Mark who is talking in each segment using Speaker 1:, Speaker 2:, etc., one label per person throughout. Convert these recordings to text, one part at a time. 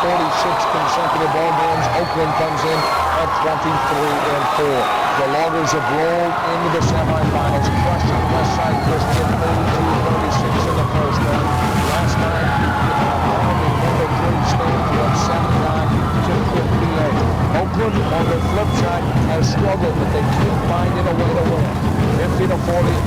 Speaker 1: consecutive ball games. Oakland comes in at 23-4. The Loggers have rolled into the semifinals, crushing Westside Christian 32-36 in the first round. Last night, Wyoming number 3 stands won 79-58. Oakland, on the flip side, has struggled, but they keep finding a way to win. 50-40,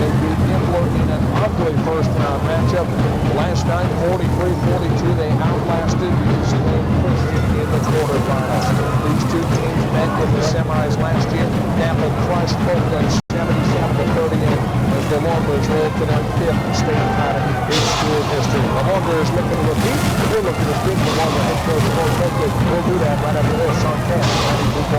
Speaker 1: they beat Embler in an ugly first-round matchup. Last night, 43-42, they outlasted Eastland Christian in the quarterfinals. These two teams met in the semis last year. Knappa crushed Oakland 77-38 as the Loggers rolled to their 5th state title in school history. The Loggers looking to repeat. We're looking to speak the Logger head coach Coach Oakland. We'll do that right after this on Cast 92.9.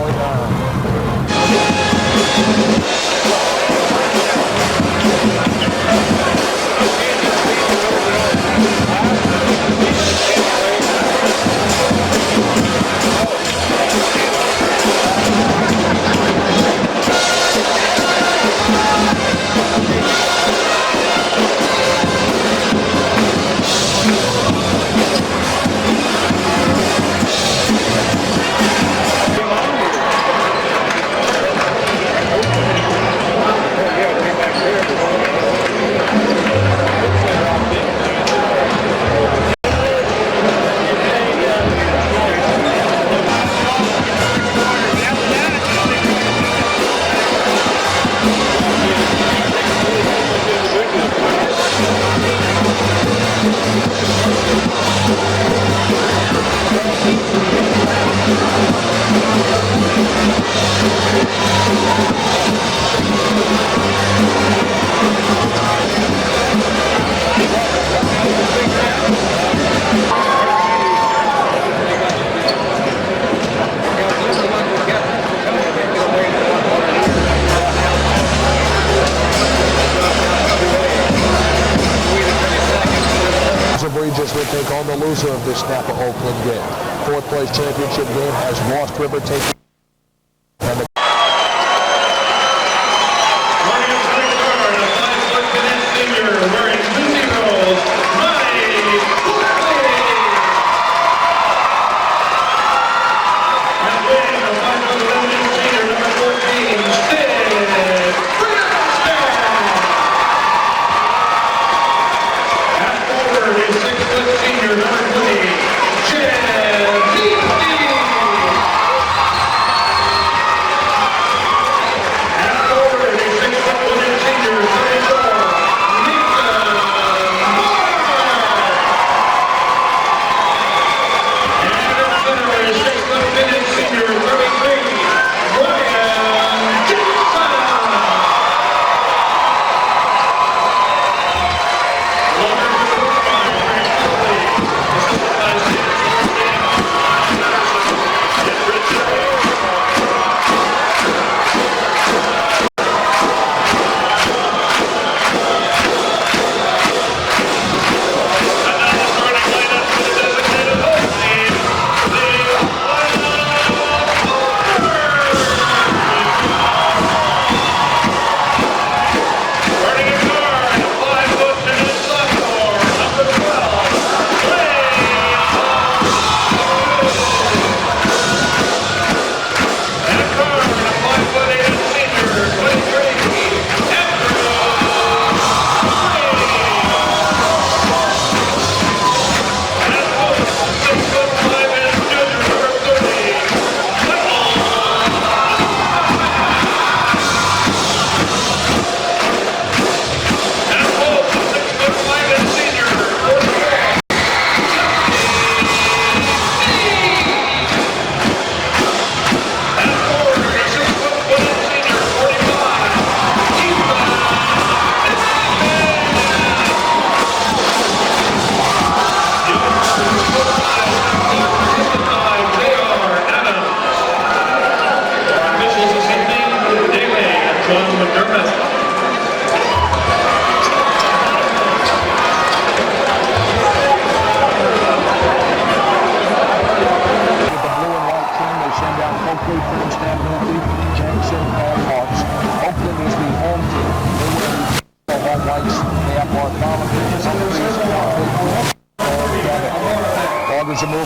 Speaker 1: Regis will take on the loser of this Knappa Oakland game. Fourth place championship game has Lost River taking. And the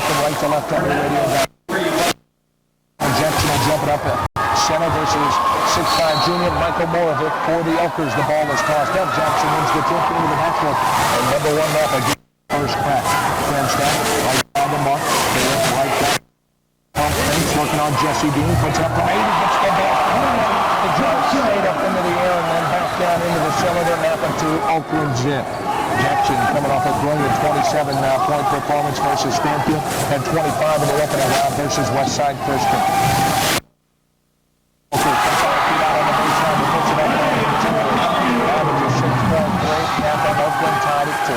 Speaker 1: flip from right to left on the radio. Jackson will jump it up at center versus 6'5" junior Michael Moravec for the Elkers. The ball is tossed up. Jackson wins the tip into the backcourt. And number one Knappa gets first crack. Cramstack right on the mark. They went right back. Working on Jesse Dean. Puts up from 80. Gets the ball. The jump straight up into the air and then back down into the cylinder. Knappa to Oakland zip. Jackson coming off a brilliant 27 point performance versus Stanfield and 25 in the opening round versus Westside Christian. Okay, comes out out on the baseline and puts it up on the interior. Averages 6.3. Knappa and Oakland tied it to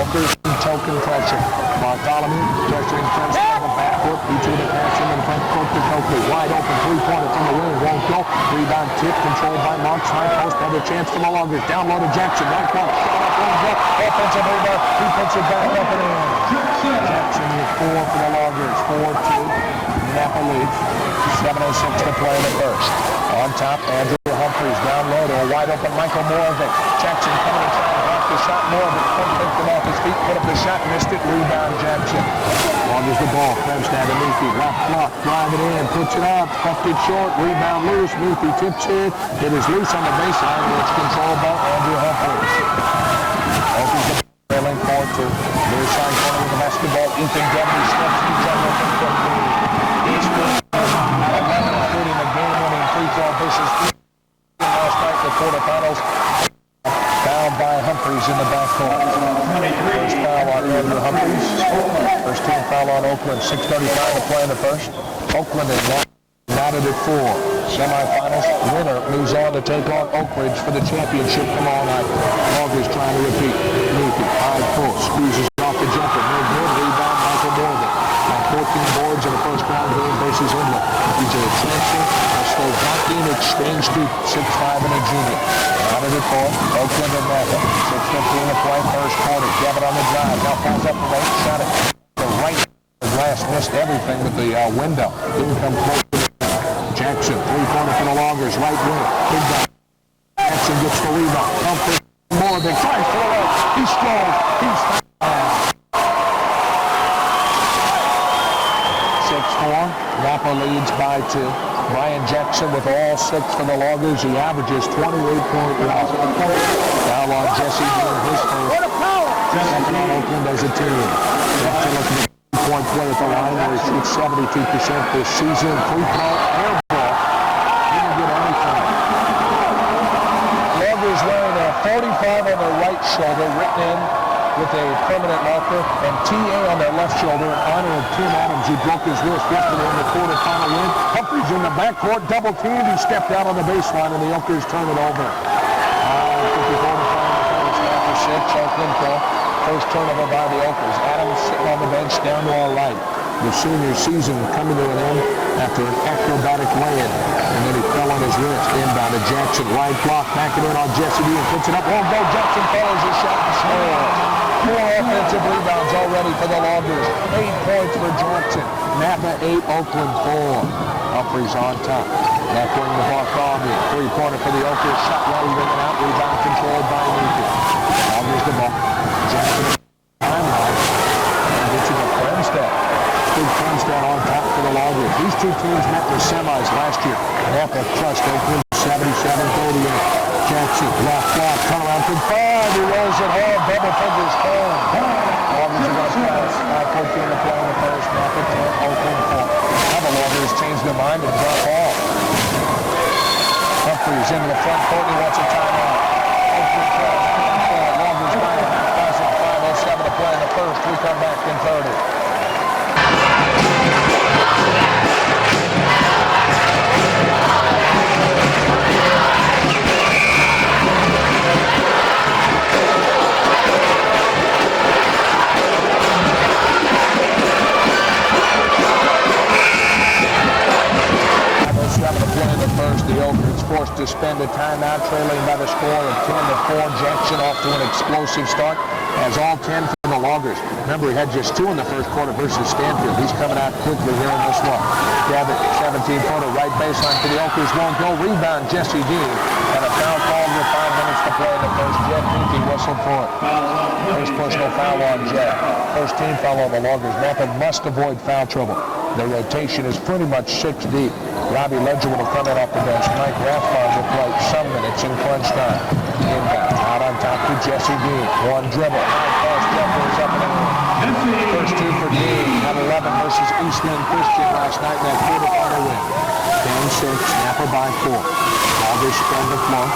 Speaker 1: Oakers token pressure. Bartholomew pressuring first on the backcourt. Each of the passing in front court to Coakley. Wide open three-pointer from the wing. Won't go. Rebound tip controlled by Marks. High post. Another chance for the Loggers. Down low to Jackson. Right block. Offensive rebound. He puts it back up and in. Jackson with 4 for the Loggers. 4-2. Knappa leads. 7:06 to play in the first. On top, Andrew Humphreys down low to a wide open Michael Moravec. Jackson coming and trying to block the shot. Moravec couldn't him off his feet. Put up the shot. Missed it. Rebound Jackson. Loggers the ball. Cramstack to Meafy. Left block. Drive it in. Puts it up. Puffed it short. Rebound loose. Meafy tips it. It is loose on the baseline. It's controlled by Andrew Humphreys. Opens the trailing forward to near side corner with the basketball. Ethan Devney steps to jungle from 15. He's 11 including the game-winning free throw versus last night in the quarterfinals. Fouled by Humphreys in the backcourt. First foul on Andrew Humphreys. First team foul on Oakland. 6:35 to play in the first. Oakland is knotted at 4. Semifinals. Winner moves on to take on Oak Ridge for the championship tomorrow night. Loggers trying to repeat. Meafy, high pull, squeezes off the jumper. No good. Rebound, Michael Moravec. 14 boards in the first round game versus Inlet. He's a transfer. A Slovakian exchange student, 6'5" and a junior. Out of the court, Oakland and Knappa. 6:15 to play, first quarter. Gavitt on the drive. Now falls up the right. Shot it to right. The glass missed everything with the window. Didn't come close to the Jackson, three-pointer for the Loggers. Right wing. Big guy. Jackson gets the rebound. Humphrey. Moravec tries for the right. He scores. He's 6-4. Knappa leads by 2. Brian Jackson with all 6 for the Loggers. He averages 28.1. Foul on Jesse Dean, his first. Second on Oakland as a team. Jackson looking at 3-point play at the line where he shoots 72% this season. 3-point air ball. He didn't get anything. Loggers wearing a 45 on their right shoulder, written in with a permanent marker, and TA on their left shoulder in honor of Tim Adams, who broke his wrist yesterday in the quarterfinal win. Humphreys in the backcourt, double teamed. He stepped out on the baseline, and the Elkers turn it over. 54 to play in the first. After 6, Oakland 4. First turnover by the Elkers. Adams sitting on the bench down to our right. The senior season coming to an end after an acrobatic lay-in, and then he fell on his wrist. Inbound to Jackson, right block, back it in on Jesse D and puts it up. Won't go. Jackson follows his shot and scores. 4 offensive rebounds already for the Loggers. 8 points for Jackson. Knappa 8, Oakland 4. Humphreys on top. Left wing the Bartholomew. Three-pointer for the Elkers. Shot well in and out. Rebound controlled by Meafy. Loggers the ball. Jackson timeline. And gets it to Cramstack. Big Cramstack on top for the Loggers. These two teams met in the semis last year. Knappa crushed Oakland 77-38. Jackson, left block, turn around for 5. He rolls it hard. Double fingers home. Loggers are going to pass. 5:14 to play in the first. Knappa 10, Oakland 4. Now the Loggers change their mind and drop off. Humphreys into the front court. He wants a timeout. Oakland 12, Loggers 9, 5:07 to play in the first. We come back in 30. The Oakland's forced to spend a timeout, trailing by the score of 10-4. Jackson off to an explosive start, has all 10 for the Loggers. Remember, he had just 2 in the first quarter versus Stanfield. He's coming out quickly here in this one. Gavitt, 17-footer, right baseline for the Oakers. Won't go. Rebound, Jesse Dean. And a foul call with 5 minutes to play in the first. Jed Meekie whistled for it. First personal foul on Jed. First team foul on the Loggers. Knappa must avoid foul trouble. The rotation is pretty much 6 deep. Robbie Ledger will come in off the bench. Mike Rathbone will play some minutes in crunch time. Inbound. Out on top to Jesse Dean. One dribble. High pass. Jeffers up and in. First two for Dean. Had 11 versus Eastland Christian last night in that quarterfinal win. 10-6. Knappa by 4. Loggers spread the floor.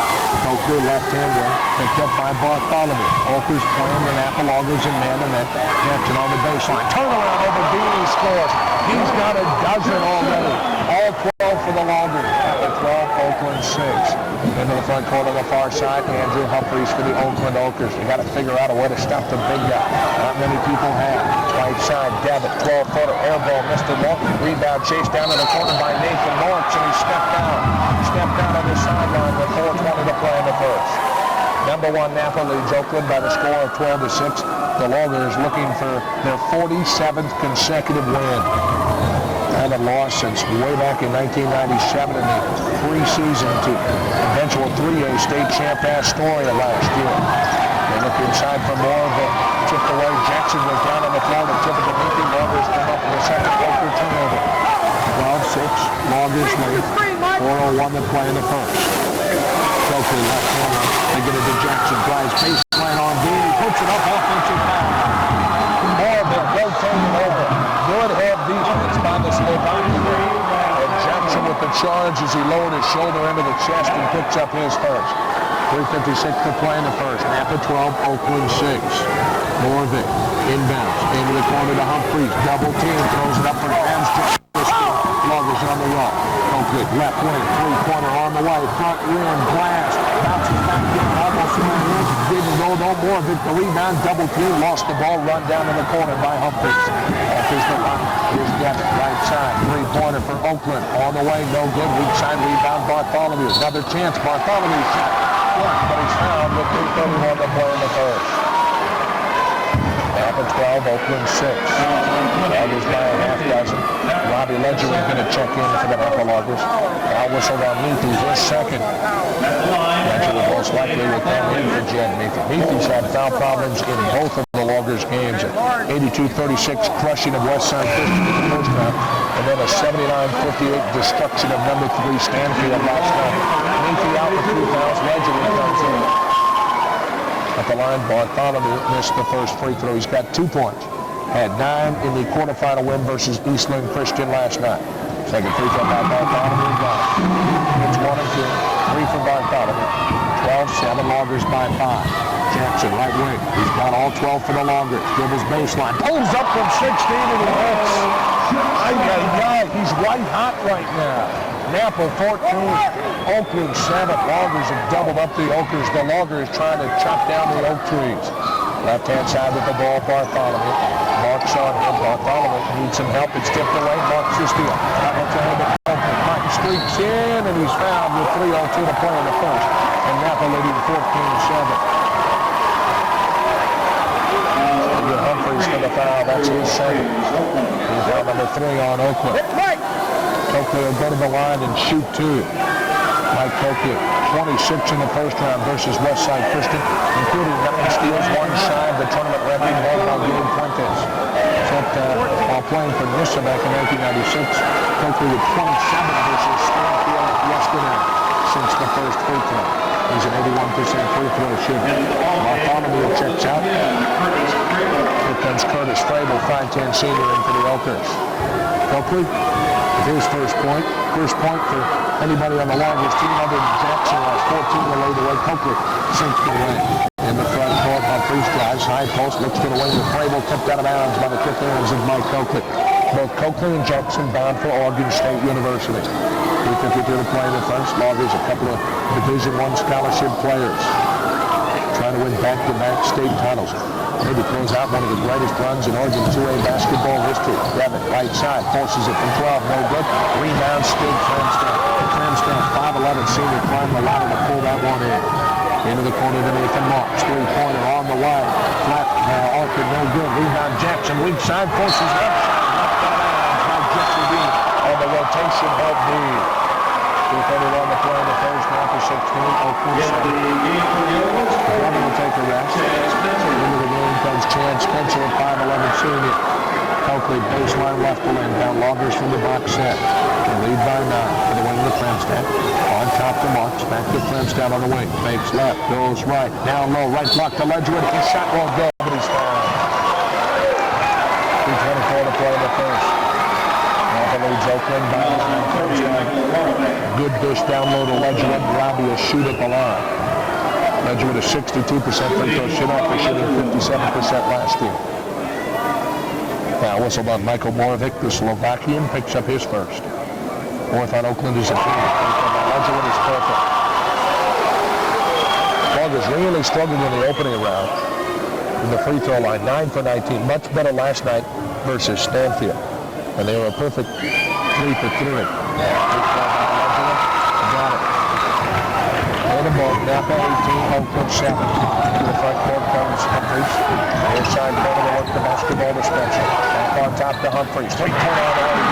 Speaker 1: Oakley left-hand wing. Picked up by Bartholomew. Oakley's playing the Knappa Loggers in man-to-man. Jackson on the baseline. Turnaround over Dean. He scores. He's got a dozen already. All 12 for the Loggers. Knappa 12, Oakland 6. Into the front court on the far side. Andrew Humphreys for the Oakland Oakers. They got to figure out a way to stop the big guy. Not many people have. Right side, Devitt, 12-footer, air ball, missed the walk. Rebound chased down in the corner by Nathan Norks, and he stepped down. Stepped down on the sideline with 4:20 to play in the first. Number 1 Knappa leads Oakland by the score of 12-6. The Loggers looking for their 47th consecutive win. Haven't lost since way back in 1997 in the preseason to eventual 3A state champ Astoria last year. They look inside for more of the chipped away. Jackson was down on the floor to tip it to Meekie. Loggers come up with a second Oaker turnover. 12-6, Loggers lead. 4:01 to play in the first. Oakley left corner. They get it to Jackson. Drives baseline on Dean. He puts it up, offensive foul. More of it rotating over. Good head defense by the Slovakian. And Jackson with the charge as he lowered his shoulder into the chest and picks up his first. 3:56 to play in the first. Knappa 12, Oakland 6. More of it. Inbounds. Into the corner to Humphreys. Double team. Throws it up for Armstrong. Loggers on the rock. Oakland left wing. Three-pointer on the way. Front rim. Blast. Bounces back in. Almost in the rim. Didn't go. No more of it. The rebound. Double team. Lost the ball. Run down in the corner by Humphreys. Off is the line. Here's Devitt. Right side. Three-pointer for Oakland. On the way. No good. Weak side rebound. Bartholomew. Another chance. Bartholomew shot. But he's fouled with 3:31 to play in the first. Knappa 12, Oakland 6. Loggers by a half dozen. Robbie Ledger is going to check in for the Knappa Loggers. Foul whistled on Meekie, his second. Ledger will most likely will come in for Jed Meekie. Meekie's had foul problems in both of the Loggers games. 82-36 crushing of Westside Christian in the first round. And then a 79-58 destruction of number 3 Stanfield last night. Meekie out with 2 fouls. Ledger comes in. At the line, Bartholomew missed the first free throw. He's got 2 points. Had 9 in the quarterfinal win versus Eastland Christian last night. Second free throw by Bartholomew. It's 1 and 2. 3 for Bartholomew. 12-7, Loggers by 5. Jackson, right wing. He's got all 12 for the Loggers. Dribbles baseline. Pulls up from 16 and he hits. He's white hot right now. Knappa 14. Oakland 7. Loggers have doubled up the Oakers. The Loggers trying to chop down the oak trees. Left-hand side with the ball, Bartholomew. Marks on him. Bartholomew needs some help. It's tipped away. Marks the steal. Mike streaks in, and he's fouled with 3:02 to play in the first. And Knappa leading 14-7. Humphreys for the foul. That's his second. He's foul number 3 on Oakland. Oakley will go to the line and shoot 2. Mike Oakley, 26 in the first round versus Westside Christian, including 9 steals, 1 shy of the tournament record, Gabe Fuentes. While playing for Nissa back in 1996, Oakley with 27 versus Stanfield yesterday since the first free throw. He's an 81% free throw shooter. Bartholomew checks out. Here comes Curtis Frabel, 5'10" senior in for the Oakers. Oakley, his first point for anybody on the Loggers team other than Jackson has 14 to lead away. Coakley sinks the win. In the front court, Humphreys drives, high post, looks to the wing with Frabel, tipped out of bounds by the quick hands of Mike Coakley. Both Coakley and Jackson bound for Oregon State University. 3:52 to play in the first. Loggers, a couple of Division I scholarship players trying to win back-to-back state titles. Maybe close out one of the greatest runs in Oregon 2A basketball history. Devitt, right side, forces it from 12, no good. Rebound, Stig Cramston, 5'11" senior, climbed the ladder to pull that one in. Into the corner to Nathan Marks, 3-pointer on the way. Flat, Orchard, no good. Rebound, Jackson, weak side, forces left shot, left out of bounds by Jesse Dean. On the rotation, help Dean. 2:31 to play in the first, Knappa 6, Oakland 7. One will take a rest. Into the game comes Chad Spencer, a 5'11 senior. Oakley baseline left to lane. Down Loggers from the box set. They lead by 9 for the win of the Clemstad. On top to Marks. Back to Clemstad on the wing. Fakes left. Goes right. Down low. Right block to Ledgerwood. His shot won't go, but he's fouled. 3:24 to play in the first. Knappa leads Oakland by 9. Good dish down low to Ledgerwood. Robbie will shoot at the line. Ledgerwood is 62% free throw shot off for shooting 57% last year. Now whistled on Michael Morovic, the Slovakian, picks up his first. Fourth on Oakland is a team. Ledgerwood is perfect. Loggers really struggled in the opening round in the free throw line, 9 for 19. Much better last night versus Stanfield. And they were a perfect 3 for 3. Got it. And a ball, Knappa 18, Oakland 7. To the front court comes Humphries. Near side corner to work the basketball to Spencer. Back on top to Humphries. 3-point on the way.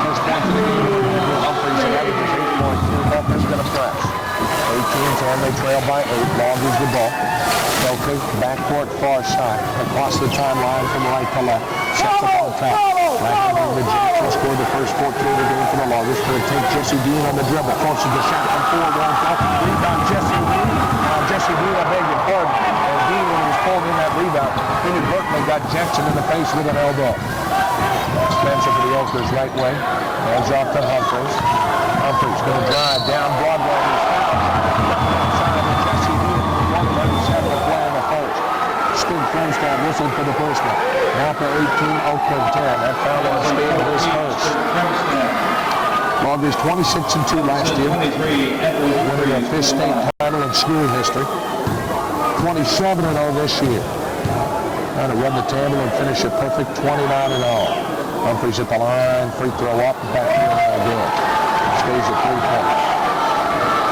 Speaker 1: First point to the game. Humphries averages 8.2. Oakland's going to press. 18-10, they trail by 8. Loggers the ball. Oakley, backcourt far side. Across the timeline from right to left. Sets up on top. Right behind the Jackson scored the first 14 of the game for the Loggers. Going to take Jesse Dean on the dribble. Forces the shot from 4, won't go. Rebound Jesse Dean. Jesse Dean, I beg your pardon. And Dean, when he was pulled in that rebound, inadvertently got Jackson in the face with an elbow. Spencer for the Oakers right way. Hands off to Humphries. Humphries going to drive down Broadway. Jesse Dean, 1:37 to play in the first. Steve Clemstad whistled for the first one. Knappa 18, Oakland 10. That foul on Steve is first. Loggers 26-2 last year. Winning their 5th state title in school history. 27-0 this year. Trying to run the table and finish a perfect 29-0. Humphries at the line. Free throw up. Back in again. Stays at 3 points.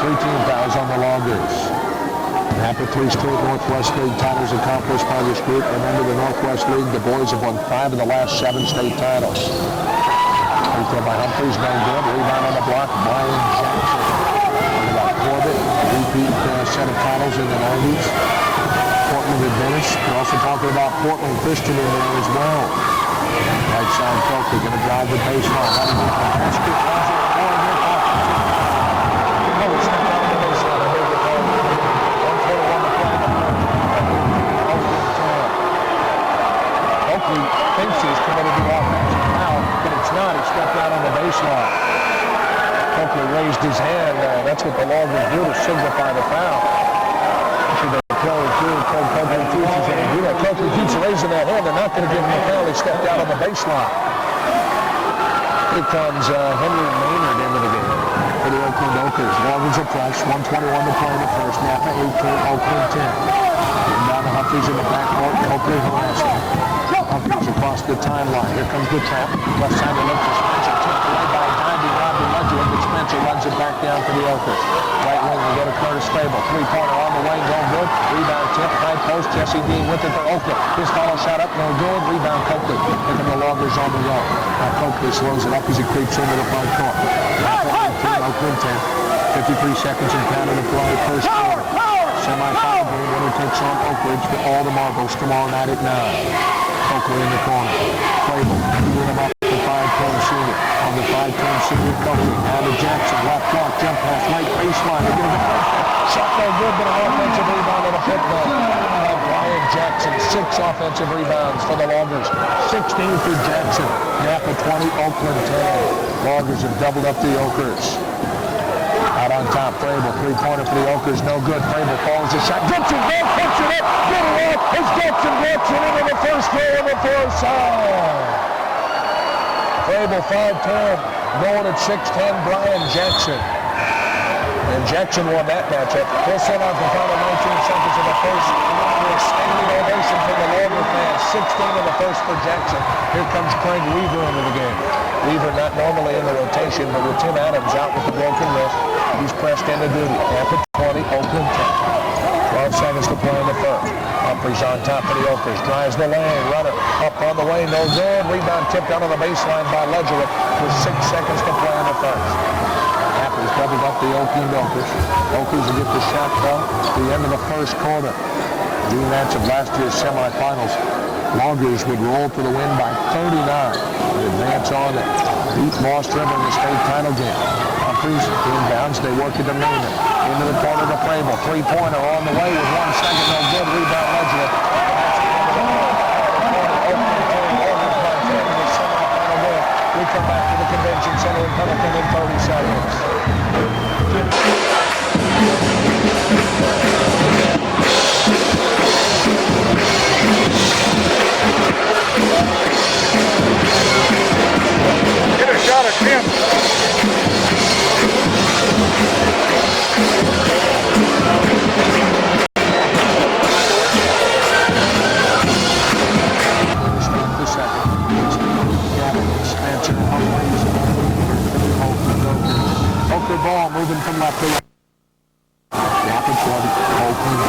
Speaker 1: 3 team fouls on the Loggers. Knappa 3 straight Northwest League titles accomplished by this group. Remember the Northwest League, the boys have won 5 of the last 7 state titles. Free throw by Humphries, no good. Rebound on the block, Brian Jackson. Talking about Corbett, repeat set of titles in the 90s. Portland advantage. We're also talking about Portland Christian in there as well. Right side Coker going to drive the baseline. How do you get the basket? Thinks he's committed the offensive foul, but it's not. He stepped out on the baseline. Coakley raised his hand. That's what the Loggers do to signify the foul. Coakley teaches him to do that. Coakley keeps raising that hand. They're not going to give him a foul. He stepped out on the baseline. Here comes Henry Maynard into the game for the Oakland Oakers. Loggers are pressed. 1:21 to play in the first. Knappa 18, Oakland 10. And down to Humphries in the backcourt. Coakley harassing. Humphries across the timeline. Here comes the trap. Left side to look for Spencer. Tipped away by Divey, Robbie Ledgerwood, but Spencer runs it back down for the Oakers. Right wing, we go to Curtis Fable. 3-pointer on the way, no good. Rebound tip, high post. Jesse Dean with it for Oakland. His follow shot up, no good. Rebound Coakley. Picking the Loggers on the road. Now Coakley slows it up as he creeps into the front court. Oakland 10. 53 seconds and counting to play. First quarter. Semi-final game. Winner takes on Oak Ridge for all the marbles tomorrow night at 9. Oakley in the corner. Fable moving him up to 5'10 senior. On the 5'10 senior Coakley. Now to Jackson. Left block. Jump pass. Right baseline. They're going to get the shot no good, but an offensive rebound on a football. Brian Jackson. 6 offensive rebounds for the Loggers. 16 for Jackson. Knappa 20. Oakland 10. Loggers have doubled up the Oakers. Out on top, Frable, 3-pointer for the Oakers, no good. Frable falls the shot. Gibson, ball, puts it up, get it off. It's Gibson, gets it into the first row of the first side. Frable, 5'10", going at 6'10", Brian Jackson. And Jackson won that matchup. He'll set out the final 19 seconds of the first. A standing ovation from the Logger fans. 16 in the first for Jackson. Here comes Craig Weaver into the game. Weaver not normally in the rotation, but with Tim Adams out with the broken wrist, he's pressed into duty. Knappa 20, Oakland 10. 12 seconds to play in the first. Humphries on top of the Oakers. Drives the lane. Runner up on the way. No good. Rebound tipped out on the baseline by Ledgerwood with 6 seconds to play in the first. Knappa's doubled up the Oakland Oakers. Oakers will get the shot clock at the end of the first quarter. Rematch of last year's semifinals. Loggers would roll to the win by 39 and advance on and beat Lost River in the state title game. Humphreys inbounds. They work it to Maynard. Into the corner to Frable. Three-pointer on the way with 1 second. No good. Rebound Ledger. We come back to the convention center in Pendleton in 30 seconds. Get a shot at Tim. Oakland ball moving from left to right. Knappa 20, Oakland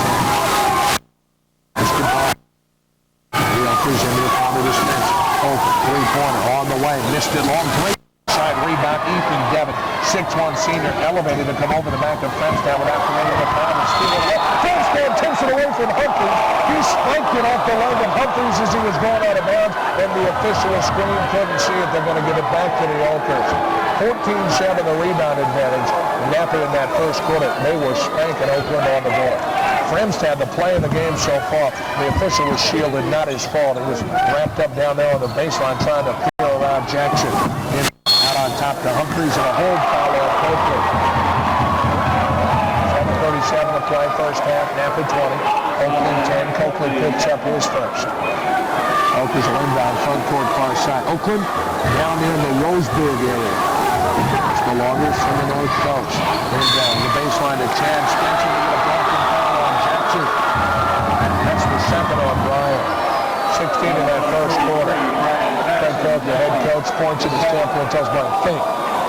Speaker 1: 10. Basketball. The Oakers into the corner to Spence. Oakland three-pointer on the way. Missed it long three. Side rebound. Ethan Devin, 6'1" senior, elevated to come over the back of Fremstown without committing the foul and steal it away. Fremstown takes it away from Humphreys. He spiked it off the leg of Humphreys as he was going out of bounds, and the official screen couldn't see it. They're going to give it back to the Oakers. 14-7 the rebound advantage. Knappa in that first quarter, they were spanking Oakland on the board. Fremst had the play in the game so far. The official was shielded, not his fault. He was wrapped up down there on the baseline trying to clear around Jackson. Out on top to Humphreys and a hold foul on Coakley. 7:37 to play, first half. Knappa 20, Oakland 10. Coakley picks up his first. Oakers will inbound front court far side. Oakland down there in the Roseburg area. It's the Loggers from the North Coast. Inbound the baseline to Chad Spencer with a blocking foul on Jackson. That's the second on Brian. 16 in that first quarter. Craig, the head coach, points at his standpoint and tells Brian,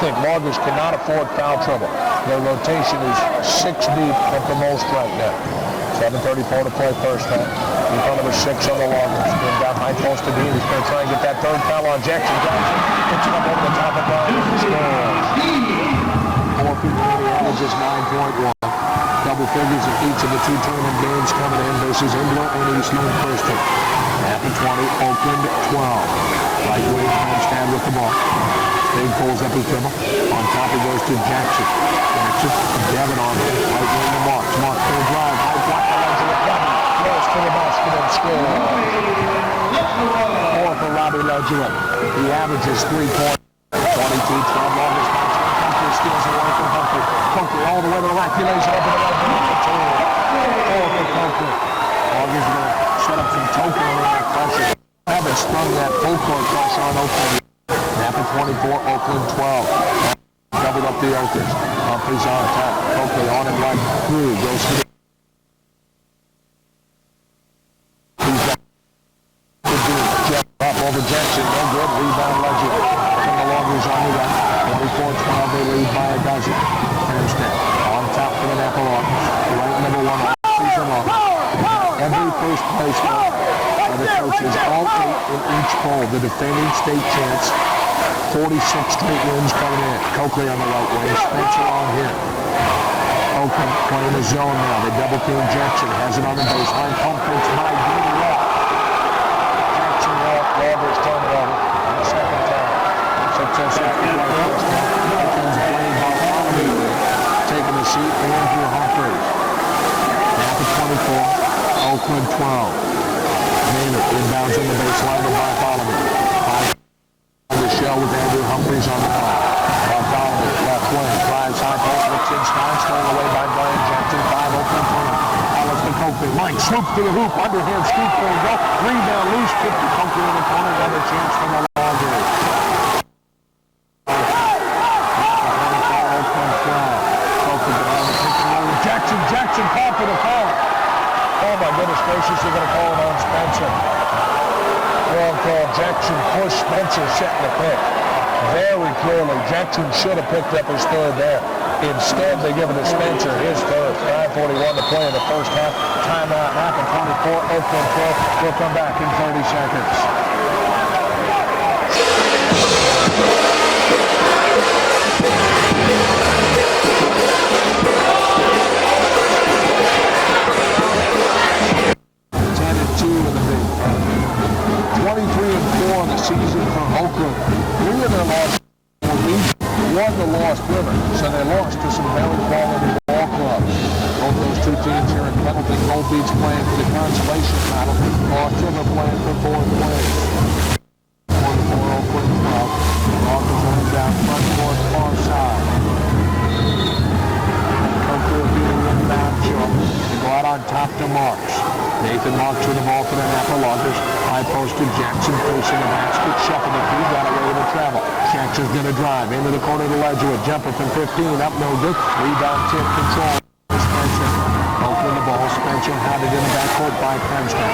Speaker 1: think Loggers cannot afford foul trouble. Their rotation is 6 deep at the most right now. 7:34 to play first half. In front of 6 on the Loggers. Down high post to Dean. He's going to try and get that third foul on Jackson. Johnson picks it up over the top of Brian. Scores. 4 people in the averages 9.1. Double figures in each of the 2 tournament games coming in versus Imbler and Eastland Thurston. Knappa 20, Oakland 12. Right wing, Homestead with the ball. Big pulls up his dribble. On top it goes to Jackson. Jackson, Devin on him. Right wing to Marks. Marks for the drive. High block the ledge of the Devin. Goes to the basket and scores. 4 for Robbie Ledger. He averages 3 points. 22-12 Loggers. Humphrey steals away from Humphrey. Coakley all the way to the right. He lays it up in the right corner. 4 for Coakley. Loggers going to set up some token in that pressure. Haven't sprung that full court pressure on Oakland. Knappa 24, Oakland 12. Doubled up the Oakers. Humphreys on top. Coakley on him right through. Goes to the up over Jackson. No good. Rebound Ledger. From the Loggers on the right. 24-12. They lead by a dozen. Fremstown on top for the Knappa Loggers. Right number 1 all season long. Every first place are the coaches, all 8 in each poll. The defending state champs, 46 straight wins coming in. Coakley on the right wing, Spencer on here. Oakland playing the zone now. They double team Jackson, has it on the baseline. Pump fakes by Dean left. Jackson left, Loggers turn it over in the second time. 6-0 second play first half. Oakland's playing Bartholomew, taking the seat, Andrew Humphreys. Knappa 24. Oakland 12. Maynard inbounds on the baseline to Bartholomew. On the shell with Andrew Humphreys on the ball. Bartholomew, left wing, drives high post, looks inside, stolen away by Brian Jackson. 5 Oakland 20. Alice to Coakley. Mike swoops to the hoop, underhand scoop for a go. Rebound loose, kick to Coakley in the corner. Another chance for the Loggers. Oakland 12. Coakley behind the pick and roll. Jackson called for the foul. Oh my goodness gracious, they're going to call it on Spencer. Wrong call. Jackson pushed Spencer setting the pick. Very clearly, Jackson should have picked up his third there. Instead, they give it to Spencer, his third. 5:41 to play in the first half. Timeout, Knappa 24, Oakland 12. We'll come back in 30 seconds. season for Oakland. 3 of their losses were regional. 1 the Lost River, so they lost to some very quality ball clubs. Both those 2 teams here in Pendleton, Gold Beach playing for the consolation title. Lost River playing for 4th place. 44 Oakland 12. Loggers on down front court, far side. Coker beating inbound short. They go out on top to Marks. Nathan Marks with the ball for the Knappa Loggers. High post to Jackson facing the basket. Shuffle the feet, got away with the travel. Jackson's going to drive into the corner of the Ledgewood. Jumper from 15, up no good. Rebound tip control. Spencer. Oakland the ball. Spencer had it in the backcourt by Princeton.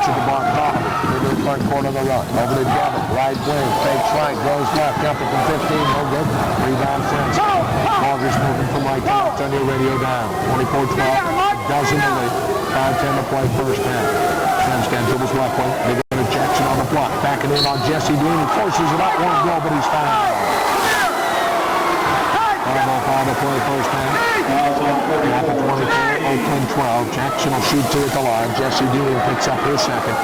Speaker 1: To the Bartholomew. Into the front court of the run. Over to Devin. Right wing. Fakes right. Goes left. Jumper from 15. No good. Rebound Princeton. Loggers moving from right to left on your radio down. 24-12. Dozen to lead. 5-10 to play first half. Princeton dribbles left wing. They go to Jackson on the block. Backing in on Jesse Dean. He forces it up. Won't go, but he's fouled. 5-0-5 to play first half. Knappa 24, Oakland 12. Jackson will shoot 2 at the line. Jesse Dean picks up his second.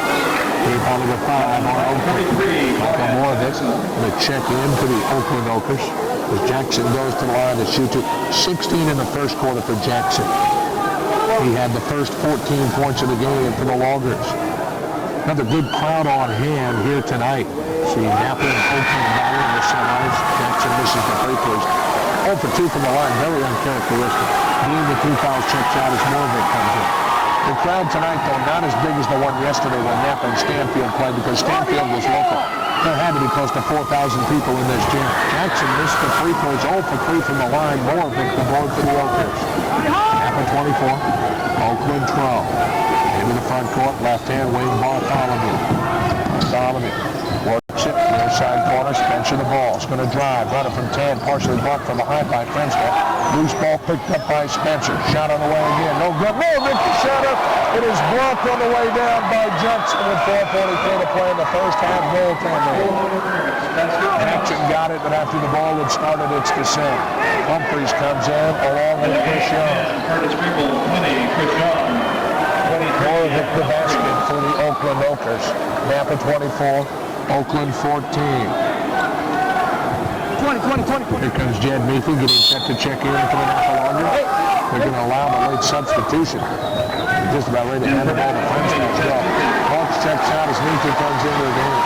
Speaker 1: He's probably with 5 on Oakland. Michael Moravec going to check in for the Oakland Okers as Jackson goes to the line to shoot 2. 16 in the first quarter for Jackson. He had the first 14 points of the game for the Loggers. Another good crowd on hand here tonight. See Knappa and Oakland battle in the semis. Jackson misses the free throws. 0 for 2 from the line, very uncharacteristic. Dean with 2 fouls checks out as Moravec comes in. The crowd tonight, though, not as big as the one yesterday when Knappa and Stanfield played because Stanfield was local. There had to be close to 4,000 people in this gym. Jackson missed the free throws, 0 for 3 from the line. Moravec the board for the Okers. Knappa 24, Oakland 12. Into the front court, left-hand wing, Bartholomew. Works it, near side corner, Spencer the ball. It's going to drive, run it from 10, partially blocked from behind by Princeton. Loose ball picked up by Spencer. Shot on the way again, no good. Moravec the shot up. It is blocked on the way down by Johnson with 4:43 to play in the first half. Goaltender. Jackson got it, but after the ball had started its descent. Humphreys comes in along with Chris Young. Moravec the basket for the Oakland Okers. Knappa 24, Oakland 14. 20. Here comes Jed Meafy getting set to check in for the Knappa Loggers. They're going to allow the late substitution. They're just about ready to hand it all to Princeton as well. Hawks checks out as Meafy comes into the game.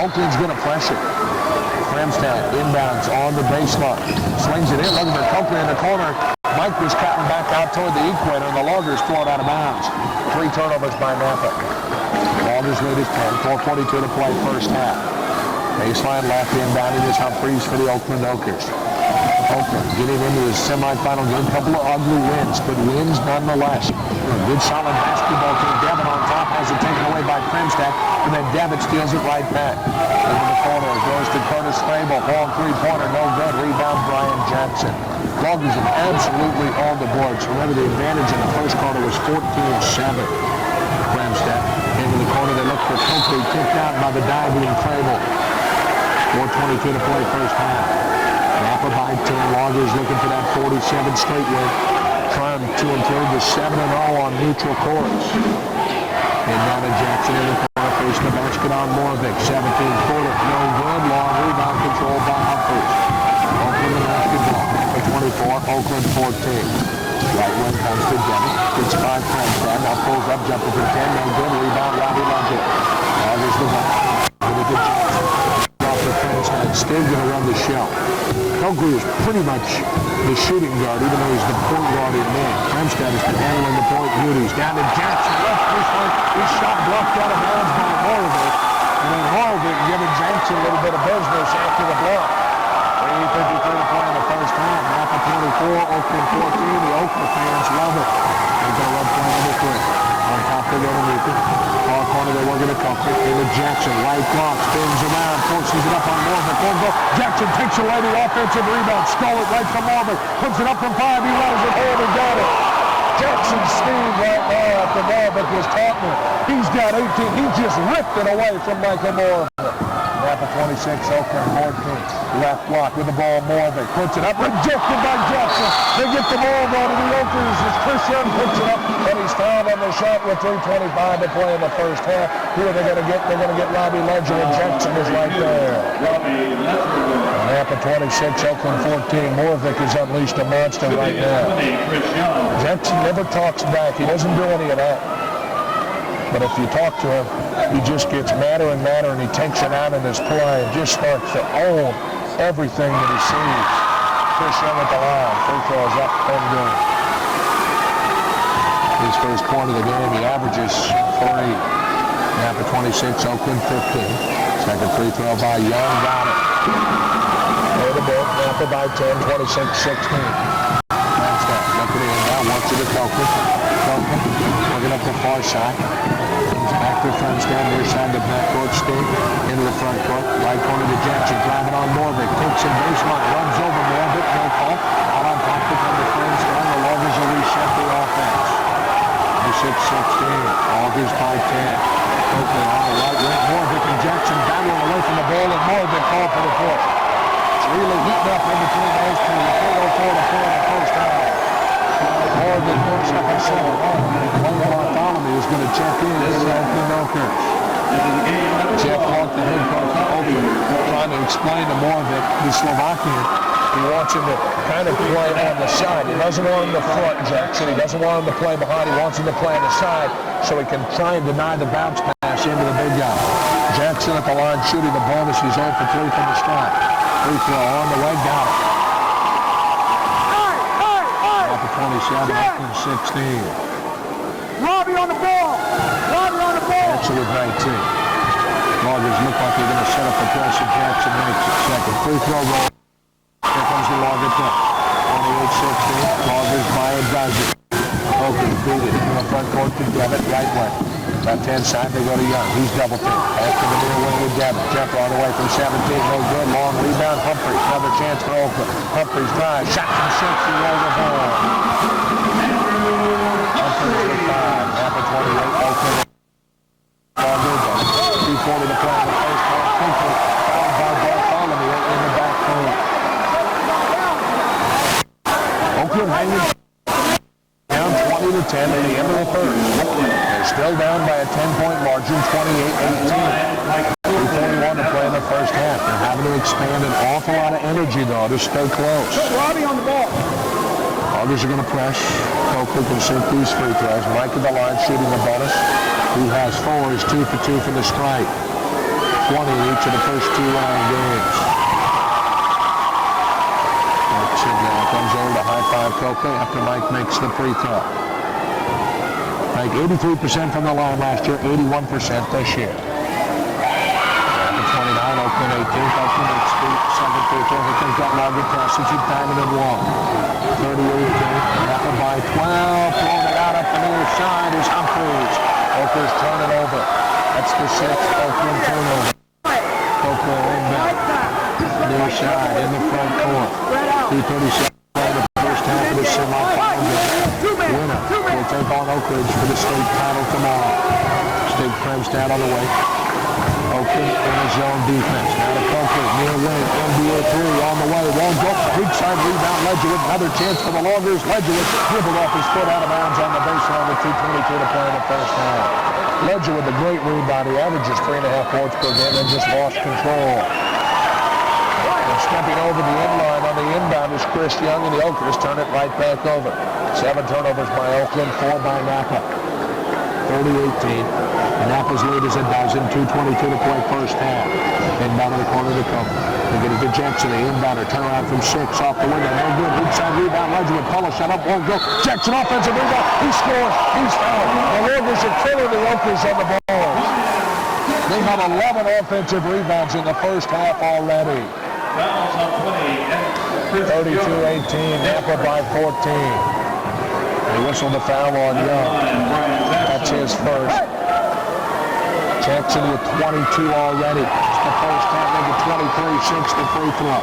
Speaker 1: Oakland's going to pressure. Princeton inbounds on the baseline. Slings it in, looking for Coker in the corner. Mike was cutting back out toward the equator, and the Loggers throw it out of bounds. 3 turnovers by Knappa. Loggers lead is 10, 4:42 to play first half. Baseline left inbounding is Humphreys for the Oakland Okers. Oakland getting into his semifinal game. A couple of ugly wins, but wins nonetheless. A good solid basketball team. Devin on top has it taken away by Princeton, and then Devin steals it right back. Into the corner, goes to Curtis Fable. Long 3-pointer, no good. Rebound Brian Jackson. Loggers are absolutely on the boards. Remember, the advantage in the first quarter was 14-7. Princeton into the corner. They look for Coker, kicked out by the diving Fable. 4:22 to play first half. Knappa by 10. Loggers looking for that 47 straight win. Trying to improve to 7-0 on neutral courts. Inbound to Jackson in the corner. Facing the basket on Moravec. 17-footer. No good. Long rebound controlled by Humphreys. Oakland the basketball. Knappa 24. Oakland 14. Right wing comes to Devin. Gets by Princeton. Now pulls up. Jumper for 10. No good. Rebound. Robbie Lunkett. Loggers the ball. Give it to Jackson. Still going to run the show. Coker is pretty much the shooting guard, even though he's the point guard in man. Princeton has been handling the point duties. Down to Jackson, left baseline. His shot blocked out of bounds by Moravec. And then Moravec giving Jackson a little bit of business after the block. 3:53 to play in the first half. Knappa 24, Oakland 14. The Oakland fans love it. They're going to run play number 3. On top they go to Meafy. Far corner they work in a Coker. Into Jackson, right block, spins around, forces it up on Moravec. Jackson takes away the offensive rebound. Stole it right from Moravec. Puts it up from 5. He runs it home and got it. Jackson steamed right now after Moravec was talking. He's got 18. He just ripped it away from Michael Moravec. Knappa 26, Oakland 14. Left block with the ball, Morvik puts it up, rejected by Jackson. They get the ball down to the Oakers as Chris Young puts it up, and he's fouled on the shot with 3:25 to play in the first half. Who are they going to get? They're going to get Robbie Ledger, and Jackson is right there. Knappa 26, Oakland 14. Morvik has unleashed a monster right now. Jackson never talks back. He doesn't do any of that. But if you talk to him, he just gets madder and madder, and he takes it out in his play and just starts to own everything that he sees. Chris Young at the line. Free throws up and good. His first point of the game, he averages 3. Knappa 26, Oakland 15. Second free throw by Young. Got it. Over the ball. Knappa by 10, 26-16. That's that. Look at him now. Wants it to Oakland. Looking up the far side. Comes back to Frenstead, near side of backcourt state. Into the front court. Right corner to Jackson. Driving on Morvik. Takes him baseline. Runs over Morvik. No call. Out on top of the Frenstead. The Loggers will reset the offense. 26-16. Loggers by 10. Oakland on the right wing. Morvik and Jackson battling away from the ball, and Morvik called for the push. It's really heating up in between those two. 4:04 to play in the first half. Morgan goes up and second. Bartholomew is going to check in for the Oakland Oakers. Jeff Clark, the head coach of Oakland, trying to explain to Morvik, the Slovakian, he wants him to kind of play on the side. He doesn't want him to front Jackson. He doesn't want him to play behind. He wants him to play on the side so he can try and deny the bounce pass into the big guy. Jackson at the line shooting the bonus. He's 0 for 3 from the strike. Free throw on the way. Got it. 27, Oakland 16.
Speaker 2: Robbie on the ball! Robbie on the ball!
Speaker 1: Jackson with 19. Loggers look like they're going to set up the press, and Jackson makes it. Second free throw roll. Here comes the Logger play. 28-16. Loggers by a dozen. Oakland beat it in the front court to Devitt, right way. Left-hand side, they go to Young. He's double teamed. Pass to the near wing with Devitt. Jumper on the way from 17. No good. Long rebound. Humphries. Another chance for Oakland. Humphries drives. Shot from 6. He rolls the ball. Humphries with 5. Knappa 28. Oakland. 2:40 to play in the first half. Quickly fouled by Bartholomew in the backcourt. Oakland hanging down 20-10 at the end of the third. They're still down by a 10-point margin, 28-18. 3:41 to play in the first half. They're having to expand an awful lot of energy, though, to stay close.
Speaker 2: Robbie on the ball.
Speaker 1: Loggers are going to press. Oakland can sink these free throws. Mike at the line shooting the bonus. He has 4. He's 2 for 2 from the strike. 20 in each of the first 2 round games. Jackson now comes over to high-five Coke after Mike makes the free throw. Mike 83% from the line last year, 81% this year. Knappa 29, Oakland 18. Oakland makes the second free throw. He comes that longer pass since he's timing it long. 38-10. Knappa by 12. Throwing it out up the near side is Humphries. Oakland's turn it over. That's the 6th Oakland turnover. Oakland inbound. Near side in the front court. 2:37 in the first half of the semifinal game. Winner will take on Oakland for the state title tomorrow. State Frenstead on the way. Oakland in his zone defense. Now to Oakland near wing. NBA 3 on the way. Won't go. Weak side rebound. Ledgerwood. Another chance for the Loggers. Ledgerwood dribbled off his foot out of bounds on the baseline with 2:22 to play in the first half. Ledgerwood, the great rebound. He averages 3.5 points per game and just lost control. And stepping over the inline on the inbound is Chris Young, and the Oakers turn it right back over. 7 turnovers by Oakland, 4 by Knappa. 30-18. Knappa's lead is a dozen. 2:22 to play first half. Inbound in the corner to cover. They get it to Jackson. The inbounder turnaround from 6 off the window. No good. Inside rebound. Ledgerwood. Pull shot up. Won't go. Jackson offensive rebound. He scores. He's fouled. The Loggers are killing the Oakers on the ball. They have 11 offensive rebounds in the first half already. 32-18. Knappa by 14. They whistled the foul on Young. That's his first. Jackson with 22 already. It's the first half, making 23, 6 the free throw.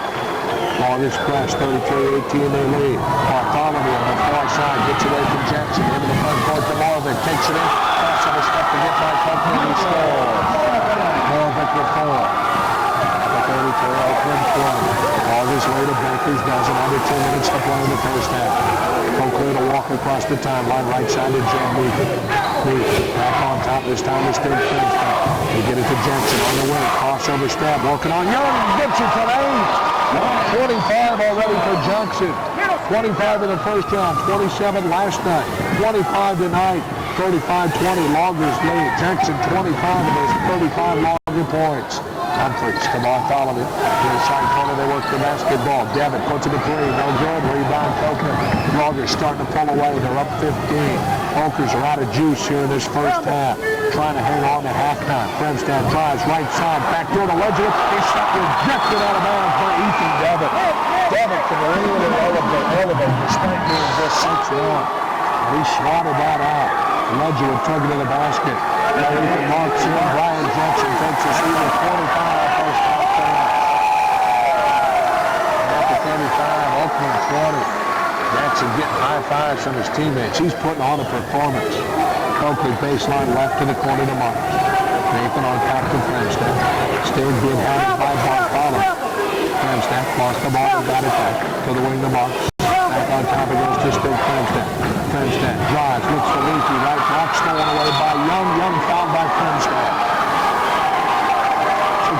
Speaker 1: Longest press, 33-18 they lead. Bartholomew on the far side gets away from Jackson. Into the front court to Morvik. Takes it in. Pass on the step to get by Copeland. He scores. Morvik with 4. Oakland 20. August later, Baker's dozen. Under 2 minutes to play in the first half. Oakland to walk across the timeline, right side to Jim Meek. Back on top, this time to Stig Princeton. They get it to Jensen on the wing. Crossover stab, working on Young. Gets it from 8. 25 already for Johnson. 25 in the first round, 27 last night. 25 tonight, 35-20. Loggers lead. Jackson 25 of those 35 Logger points. Humphreys to Bartholomew. To the side corner, they work the basketball. Devitt puts it to 3. No good. Rebound, Copeland. Loggers starting to pull away. They're up 15. Oakers are out of juice here in this first half. Trying to hang on to halftime. Fremstad drives right side. Back door to Ledger. He shot rejected out of bounds by Ethan Devitt. Devitt can lean and elevate despite being just 6'1". And he swatted that out. Ledger took it to the basket. Ethan marks in. Brian Jackson takes a seat with 45 first half points. After 35, Oakland 20. Jackson getting high fives from his teammates. He's putting on a performance. Oakland baseline left to the corner to Marks. Nathan on top to Fremstad. Still being handled by Bartholomew. Fremstad lost the ball and got it back to the wing to Marks. Back on top it goes to Stig Fremstad. Fremstad drives, looks for Leafy, right block, stolen away by Young. Young fouled by Fremstad.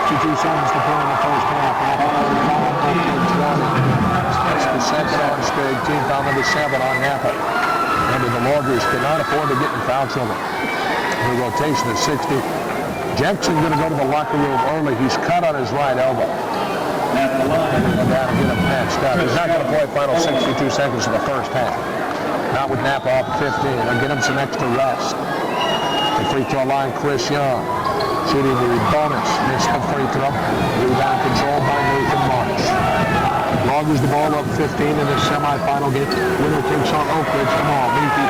Speaker 1: 62 seconds to play in the first half. That's the second on Stig. Team foul number 7 on Knappa. And the Loggers cannot afford to get in foul trouble. The rotation is 60. Jackson going to go to the locker room early. He's cut on his right elbow. And go down and get him patched up. He's not going to play final 62 seconds of the first half. Not with Knappa up 15. They'll get him some extra rest. The free throw line, Chris Young. Shooting the bonus. Missed the free throw. Rebound controlled by Nathan March. Loggers the ball up 15 in the semifinal game. Winner takes on Oakland. Come on, Meeky.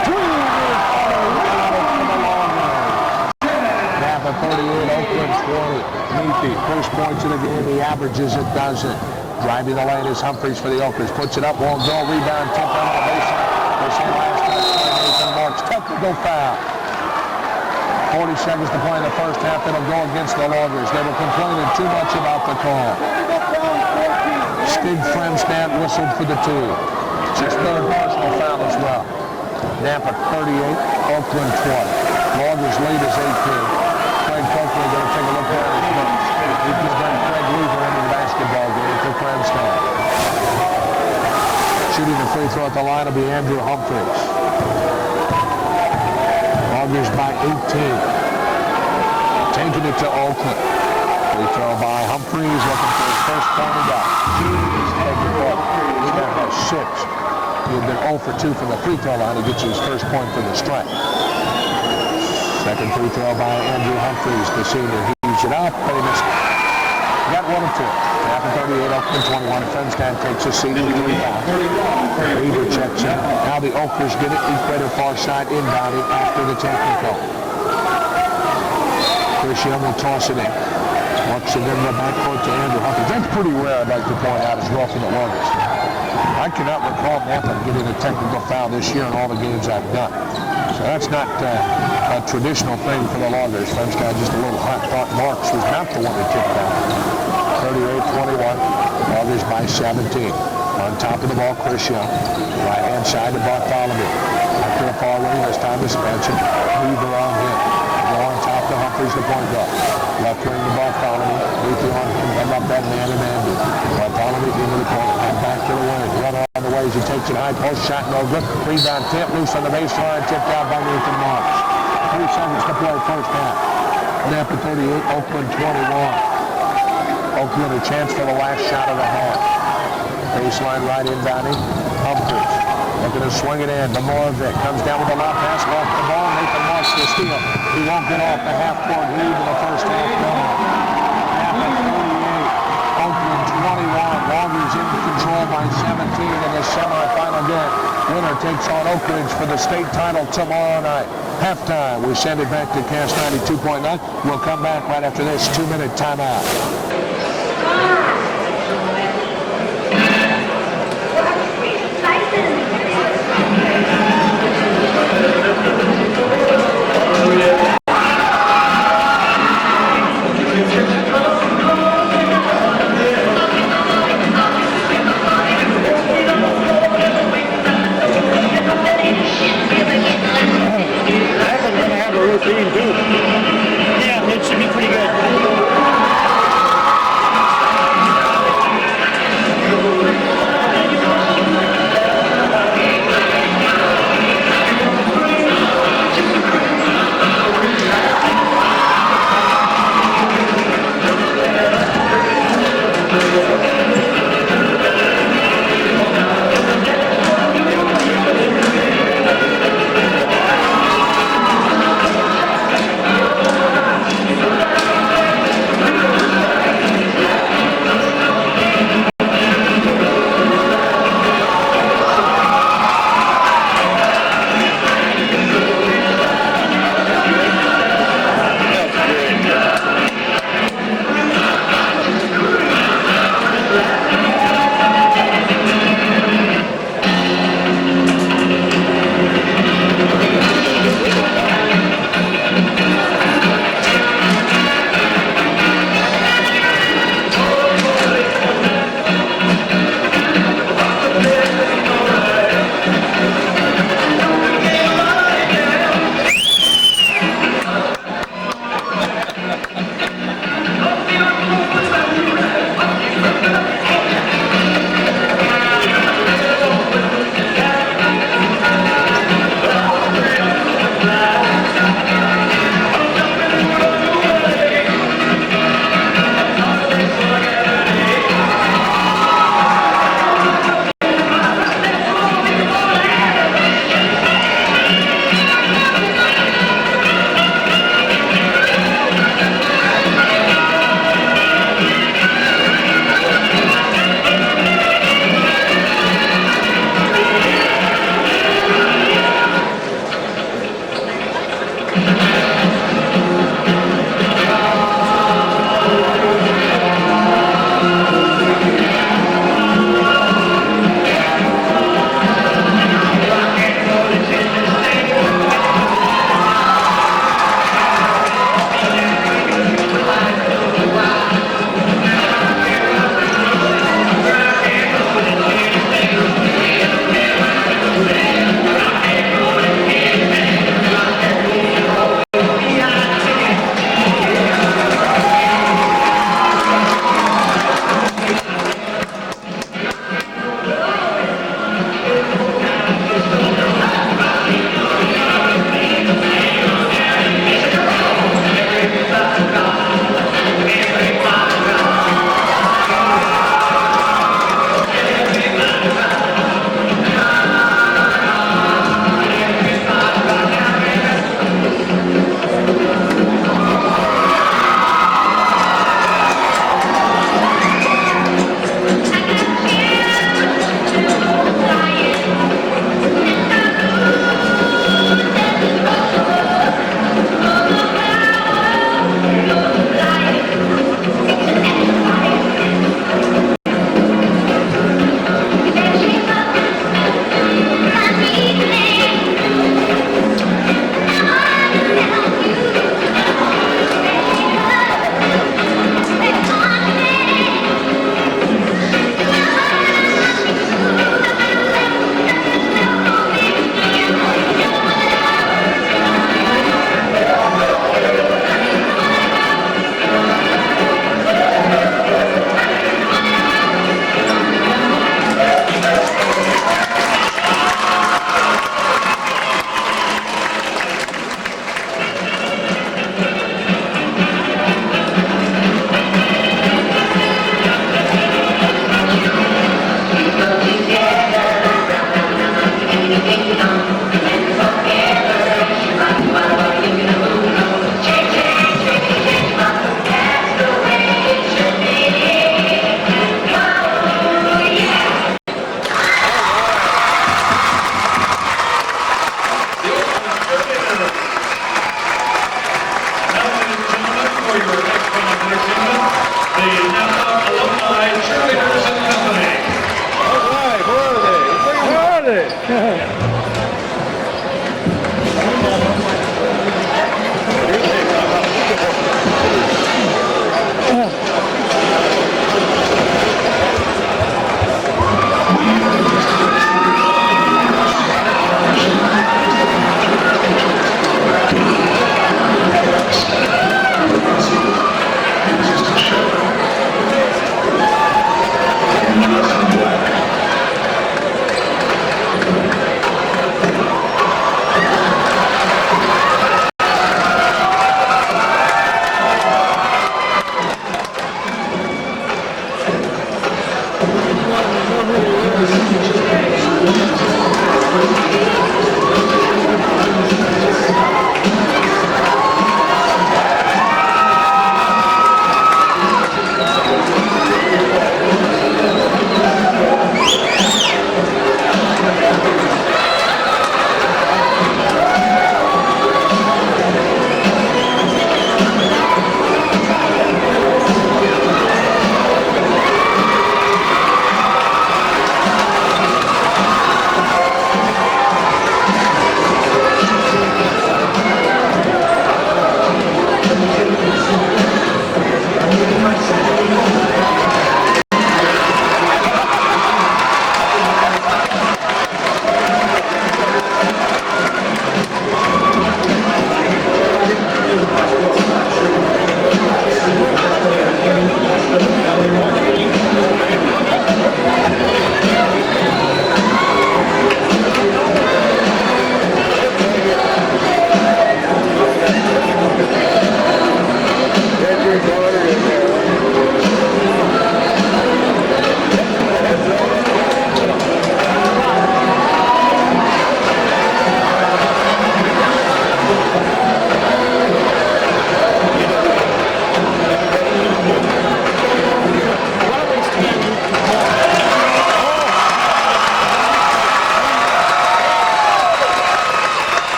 Speaker 1: Knappa 38, Oakland 20. Meeky, first points of the game. He averages a dozen. Driving the lane is Humphreys for the Oakers. Puts it up, won't go. Rebound, tip on the baseline. They say last touch by Nathan Marks. Technical foul. 40 seconds to play in the first half. It'll go against the Loggers. They were complaining too much about the call. Stig Fremstad whistled for the 2. It's his third personal foul as well. Knappa 38, Oakland 20. Loggers lead is 18. Craig Copeland going to take a look at his notes. He can bring Craig Lever into the basketball game for Fremstad. Shooting the free throw at the line will be Andrew Humphreys. Loggers by 18. Taking it to Oakland. Free throw by Humphreys, looking for his first point of the He's got to have 6. He had been 0 for 2 from the free throw line. He gets his first point for the strike. Second free throw by Andrew Humphreys, the senior. Heaves it up, but he missed it. Got 1 of 2. Knappa 38, Oakland 21. Fremstad takes a seat with 3 fouls. Weaver checks in. Now the Oakers get it equator far side inbounding after the technical. Chris Young will toss it in. Walks it in the backcourt to Andrew Humphreys. That's pretty rare, I'd like to point out, as well for the Loggers. I cannot recall Knappa getting a technical foul this year in all the games I've done. So that's not a traditional thing for the Loggers. Fremstad just a little hot. Thought Marks was not the one who tipped out. 38-21. Loggers by 17. On top of the ball, Chris Young. Right-hand side to Bartholomew. After the far wing, this time to Spencer. Weaver on him. Go on top to Humphreys, the point guard. Left wing to Bartholomew. Weaver on him. Come up that man-to-man. Bartholomew into the corner. And back to the wing. Run all the ways. He takes it high. Post shot, no good. Rebound tip. Loose on the baseline. Tipped out by Nathan Marks. 3 seconds to play first half. Knappa 38, Oakland 21. Oakland a chance for the last shot of the half. Baseline right inbounding. Humphreys looking to swing it in. Demorovic comes down with a lob pass. Lost the ball. Nathan Marks to steal. He won't get off the half-court lead in the first half. Knappa 38, Oakland 21. Loggers in control by 17 in the semifinal game. Winner takes on Oak Ridge for the state title tomorrow night. Halftime, we send it back to Cast 92.9. We'll come back right after this 2-minute timeout.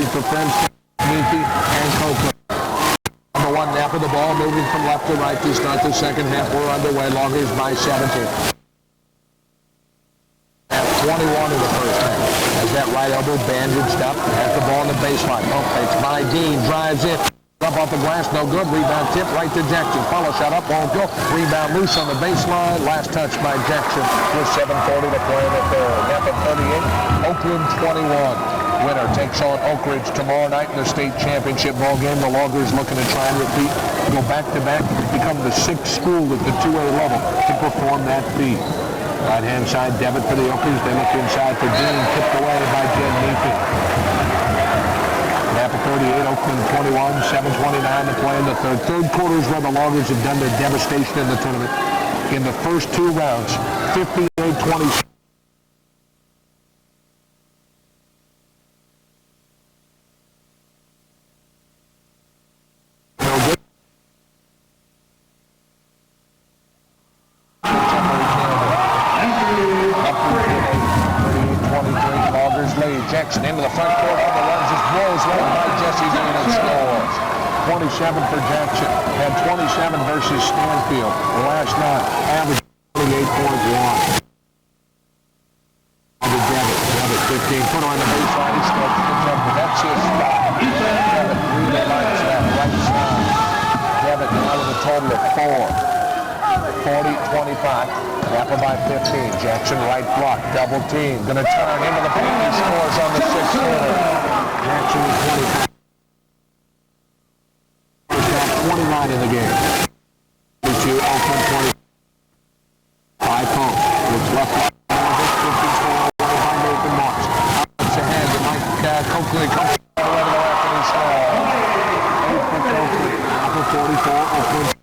Speaker 1: For French, Meathy, and Oakland. Number one, Knappa the ball moving from left to right to start the second half. We're underway. Loggers by 17. At 21 in the first half. As that right elbow bandaged up. Has the ball on the baseline. Pump fakes by Dean. Drives in. Up off the glass. No good. Rebound tip right to Jackson. Follow shot up. Won't go. Rebound loose on the baseline. Last touch by Jackson. With 7:40 to play in the third. Knappa 38. Oakland 21. Winner takes on Oak Ridge tomorrow night in the state championship ball game. The Loggers looking to try and repeat, go back-to-back, become the sixth school at the 2A level to perform that feat. Right-hand side, Devitt for the Oakers. They look inside for Dean, tipped away by Jed Meathy. Knappa 38, Oakland 21, 7:29 to play in the third. Third quarter is where the Loggers have done their devastation in the tournament. In the first two rounds, 58-20. Jackson into the front court from the lunges, blows one by Jesse Dean and scores. 27 for Jackson. Had 27 versus Stanfield last night. Average 28.1. Devitt, 15 footer on the baseline. He still picks up, but that's his spot. Devitt really likes that right side. Devitt now with a total of 4. 40-25. Knappa by 15. Jackson right block. Double team. Going to turn into the paint. He scores on the 6-footer. Jackson with 25. 29 in the game. 22. Oakland 20. 5 points. Looks left. 15-4 by Nathan Marks. It's ahead to Mike Coakley. Comes all the way to the left and he scores. 8 for Coakley. Knappa 44. Oakland.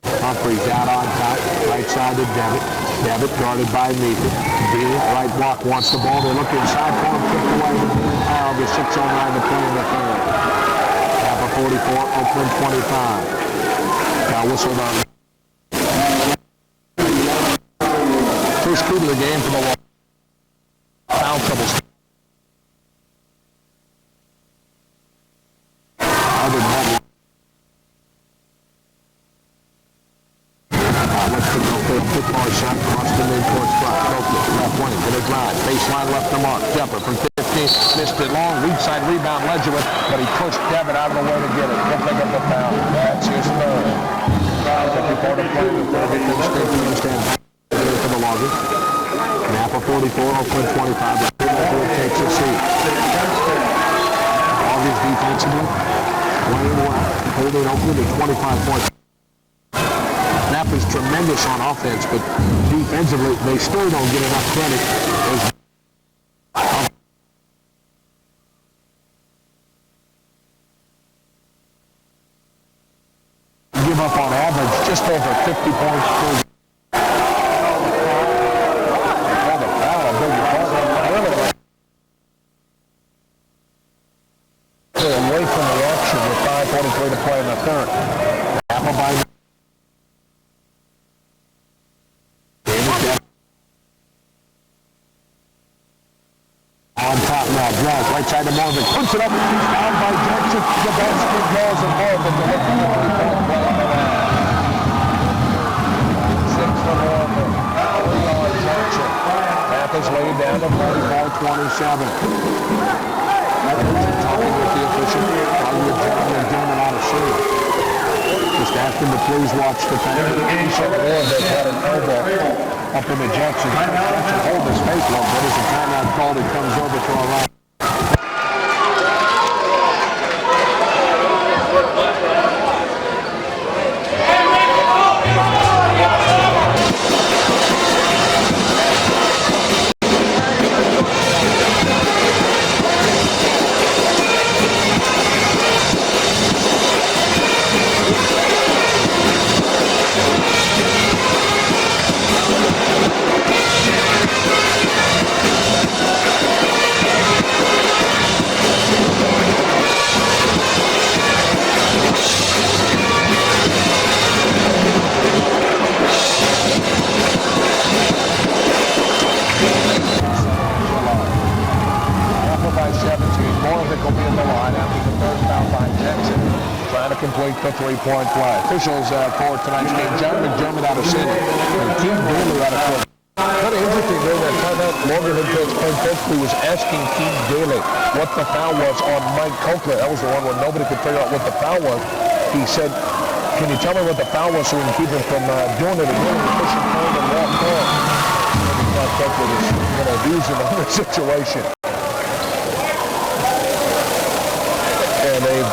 Speaker 1: Humphreys out on top, right side to Devitt. Devitt guarded by Meathy. Dean, right block, wants the ball. They look inside for him, kicked away. Foul, the 6:09 to play in the third. Knappa 44, Oakland 25. Now whistled on. key to the game for the long. Foul trouble. Other ball. Let's go for a football shot across the midcourt spot. Oakland, left wing, with a drive. Baseline left to mark. Jumper from 15. Missed it long. Weak side rebound, Ledgerwood, but he pushed Devitt out of the way to get it. He'll pick up the foul. That's his third. Before the play, the third victim straight to the stand. For the Loggers. Knappa 44, Oakland 25. The takes a seat. Loggers defensively playing well, holding Oakland to 25 points. Knappa's tremendous on offense, but defensively, they still don't get enough credit. Give up on average just over 50 points per game. Away from the action with 5:43 to play in the third. Knappa by on top now, drives right side to Marvin, puts it up, he's fouled by Jackson. The basket goes and Marvin to look at the 3-point play on the line. 6 for Marvin, 3-yard Jackson. Knappa's laid down to 44-27. Talking with the official, probably a gentleman out of city. Just asked him to please watch the time. He said they've had an elbow up into Jackson. Jackson hold his face a little bit as the timeout called. It comes over for a line. Complete the 3-point play. Officials for tonight's game, John McDermott out of center and Keith Daly out of foot. Kind of interesting there, that timeout, Morgan head coach Ken Coakley was asking Keith Daly what the foul was on Mike Coakley. That was the one where nobody could figure out what the foul was. He said, can you tell me what the foul was so we can keep him from doing it again? The official turned and walked on. And Mike Coakley was going to abuse him on the situation. And they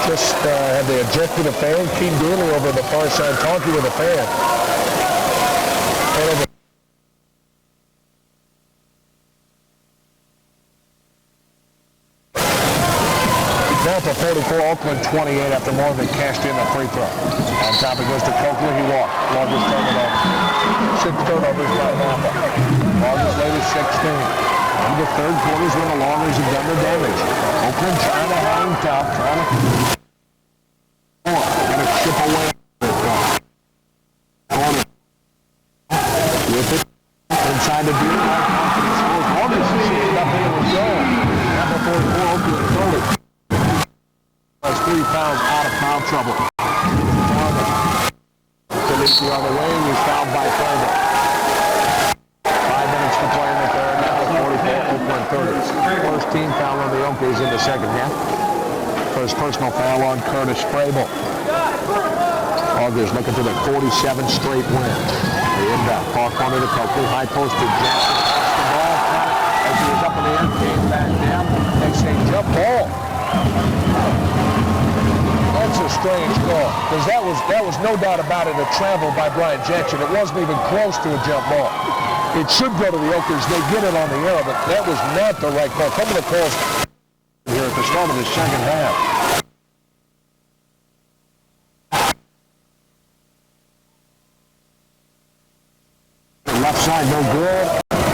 Speaker 1: just had they ejected a fan. Keith Daly over the far side talking with a fan. And over Knappa 44, Oakland 28 after Marvin cashed in a free throw. On top it goes to Coakley. He walked. Largest turnover. 6 turnovers by Knappa. Largest latest 16. In the third quarter is when the Loggers have done the damage. Oakland trying to hang tough, trying to chip away with it inside the deal. Loggers shooting up in the zone. Knappa 44, Oakland 30. Has 3 fouls out of foul trouble. Felicio on the way, and he's fouled by Further. 5 minutes to play in the third. Knappa 44, Oakland 30. First team foul on the Okies in the second half. First personal foul on Curtis Frabel. Loggers looking for their 47th straight win. They inbound, far corner to Coakley, high post to Jackson. The ball caught it as he was up in the air, came back down. They say jump ball. That's a strange call, because that was no doubt about it a travel by Brian Jackson. It wasn't even close to a jump ball. It should go to the Oakers. They get it on the air, but that was not the right call. Some of the calls here at the start of the second half. Left side, no good.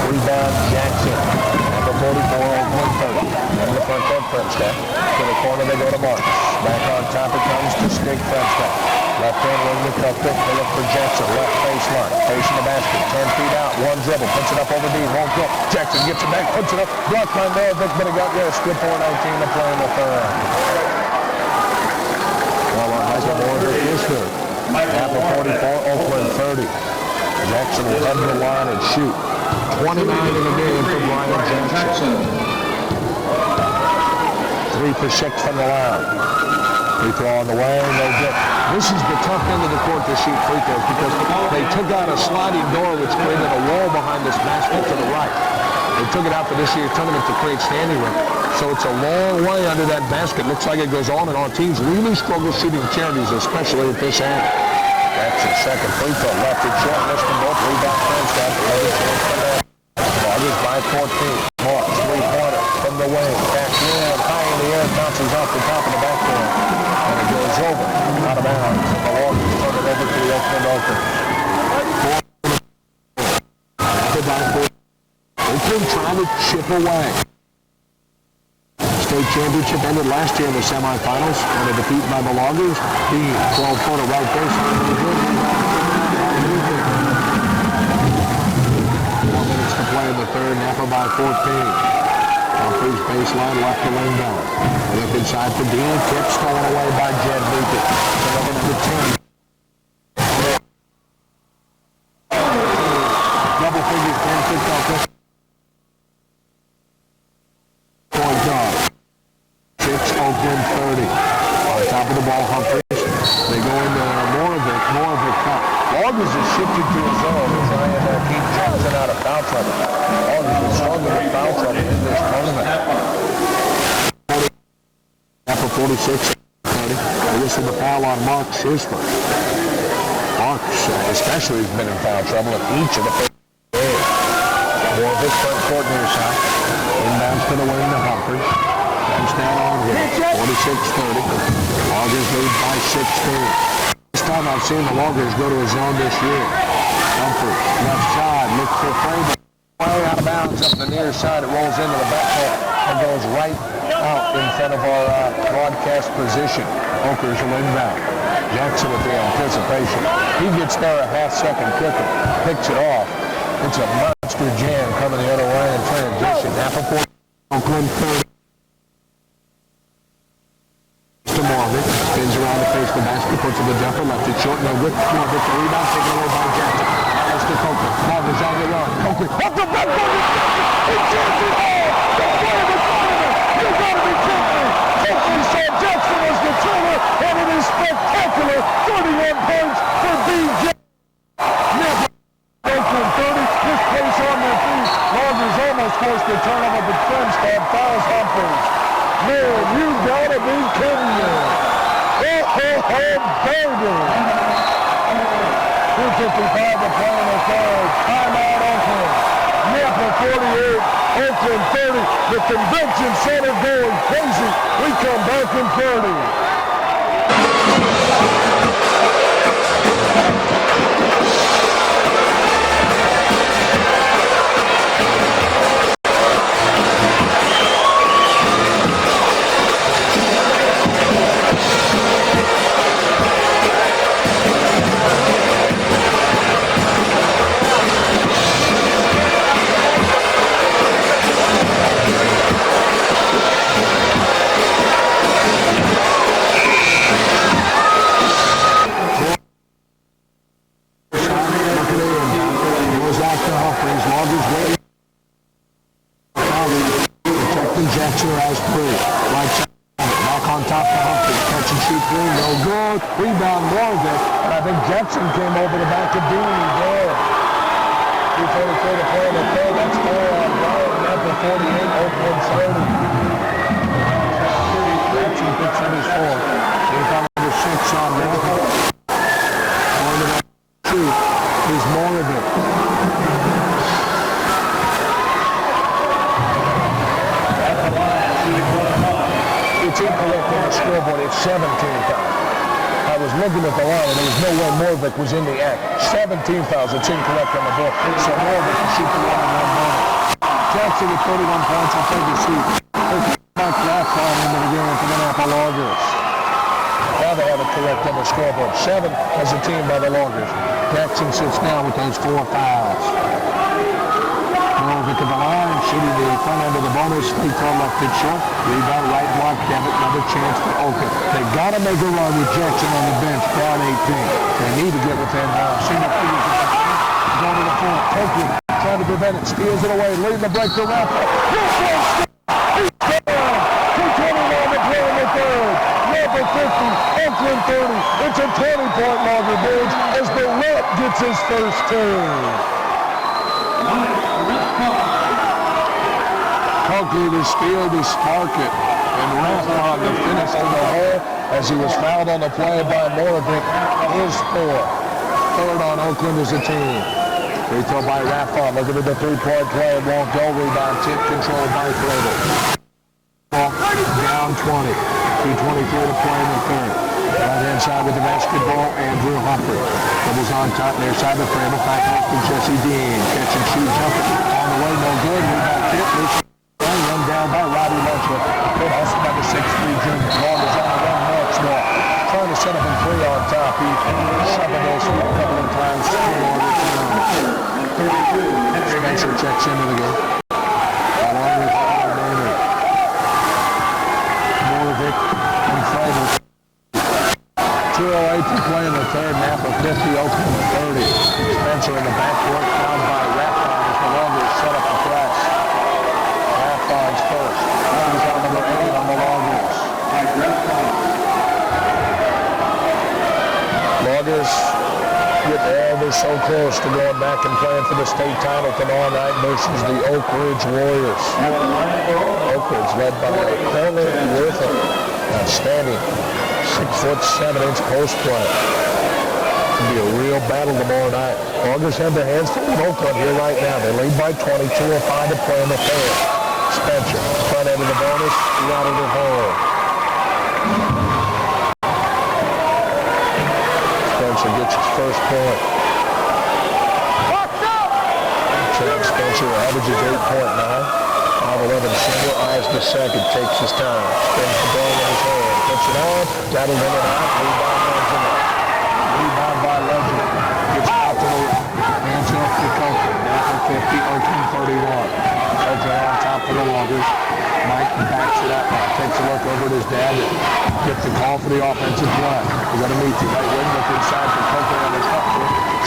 Speaker 1: Rebound, Jackson. Number 44, Oakland 30. And the front court, Frenchstack. To the corner, they go to Marks. Back on top, it comes to Stig Frenchstack. Left hand wing to Cook. They look for Jackson. Left baseline. Facing the basket. 10 feet out. One dribble. Puts it up over D. Won't go. Jackson gets it back. Puts it up. Blocked by Novick, but it got there. Skip 4:19 to play in the third. Well, Michael Novick is good. Knappa 44, Oakland 30. Jackson will head to the line and shoot. 29 in the game for Brian Jackson. 3 for 6 from the line. Free throw on the way, no good. This is the tough end of the court to shoot free throws because they took out a sliding door which created a wall behind this basket to the right. They took it out for this year's tournament to create standing room. So it's a long way under that basket. Looks like it goes on and on. Teams really struggle shooting charities, especially at this end. That's his second free throw. Left it short, missed them both. Rebound Prince got another chance for that. Loggers by 14. Mark, three-pointer from the wing. Back in, high in the air, bounces off the top of the backboard. And it goes over, out of bounds. And the Loggers turn it over to the Oakland Oakers. Oakland trying to chip away. State championship ended last year in the semifinals on a defeat by the Loggers. Being 12-footer right base. 4 minutes to play in the third. Knappa by 14. Humphreys baseline left the lane down. Look inside for Dean. Tip stolen away by Jed Beacon. Number 10. Double figures 10 kicked off this. Point guard. 6 Oakland 30. On top of the ball, Humphreys. They go into more of it cut. Loggers is shifted to his zone to try and keep Jackson out of foul trouble. Loggers is struggling with foul trouble in this tournament. After 46, 30. This is the foul on Mark Schuster. Marks, especially, has been in foul trouble in each of the first games. More of his front court near side. Inbounds to the wing to Humphreys. Stand on here. 46-30. Loggers lead by 16. This time I've seen the Loggers go to a zone this year. Humphreys, left side, looks for Fraser. Way out of bounds up the near side. It rolls into the backcourt and goes right out in front of our broadcast position. Okers will inbound. Jackson with the anticipation. He gets there a half-second quicker. Picks it off. It's a monster jam coming the other way in transition. Knappa 4, Oakland 30. Morgan spins around to face the basket, puts in the jumper, left it short, no good. Morgan the rebound, taken away by Jackson. That's to Coker. Morgan's on the run. Coker up the backboard. He jams it all. The player in front of him. You gotta be kidding me. Coker saw Jackson as the turner, and it is spectacular. 31 points for BJ. Knappa Oakland 30. This pace on their feet. Loggers almost forced the turnover, but Friends fouls Humphreys. Man, you gotta be kidding me. Baby. 2:55 to play in the third. Timeout Oakland. Knappa 48, Oakland 30. The convention center going crazy. We come back in 30. Rebound Morgan, and I think Jackson came over the back of Dean there. 2:44 to play in the third. That's 4 on Brian. Knappa 48, Oakland 30. Jackson picks up his 4. He's on number 6 on Knappa. Going to that 2 is Morgan. It's incorrect on the scoreboard. It's 17 times. I was looking at the line, and there was no way Morvick was in the act. 17 fouls. It's incorrect on the board. So Morvick can shoot the line in 1 minute. Jackson with 31 points. I'll take the seat. Back that time into the game for the Knappa Loggers. Now they have it correct on the scoreboard. 7 as a team by the Loggers. Jackson sits down with those 4 fouls. Moravec at the line, shooting the front end of the bonus. Free throw left it short. Rebound right block. Devitt, another chance for Oakland. They got to make a run with Jackson on the bench. Down 18. They need to get within single figures. Go to the floor. Oakland trying to prevent it. Steals it away. Leading the break to Knappa. He's down. 2:21 to play in the third. Knappa 50. Oakland 30. It's a 20-point Logger Bulls as the Rat gets his first turn. Coakley to steal to spark it, and Rathon to finish in the hole as he was fouled on the play by Moravec. His 4th. Third on Oakland as a team. Free throw by Rathon. Looking at the 3-point play. It won't go. Rebound tip controlled by Flavor. Down 20. 2:23 to play in the third. Right-hand side with the basketball, Andrew Humphrey. Doubles on top, near side of the frame. Back off to Jesse Dean. Catch and shoot jumper. On the way, no good. Rebound tip. Run down by Robbie Lunchwood. Good hustle by the 6'3" junior. Long is on the run, Mark Small. Trying to set up a 3 on top. He shoved those feet a couple of times. Spencer checks into the game. Along with Maynard. Moravec and Flavor. 2:08 to play in the third. Knappa 50, Oakland 30. Spencer in the backcourt, fouled by Rathon as the Loggers set up the press. Rathon's first. He's on number 8 on the Loggers. Loggers get ever so close to going back and playing for the state title tomorrow night versus the Oak Ridge Warriors. Oak Ridge led by Corner Wortham. Outstanding 6'7" post play. It'll be a real battle tomorrow night. Loggers have their hands full with Oakland here right now. They lead by 20, 2:05 to play in the third. Spencer, front end of the bonus, routed it home. Spencer gets his first point. Chad Spencer averages 8.9. 5'11" single, eyes the second, takes his time. Spins the ball in his hand. Puts it on, got it in and out. Rebound by Legend. Gets out to the hands off to Coker. Knappa 50, Oakland 31. Coker on top for the Loggers. Mike backs it up now. Takes a look over at his dad. Gets the call for the offensive play. We got to meet the right wing. Look inside for Coker on his hook.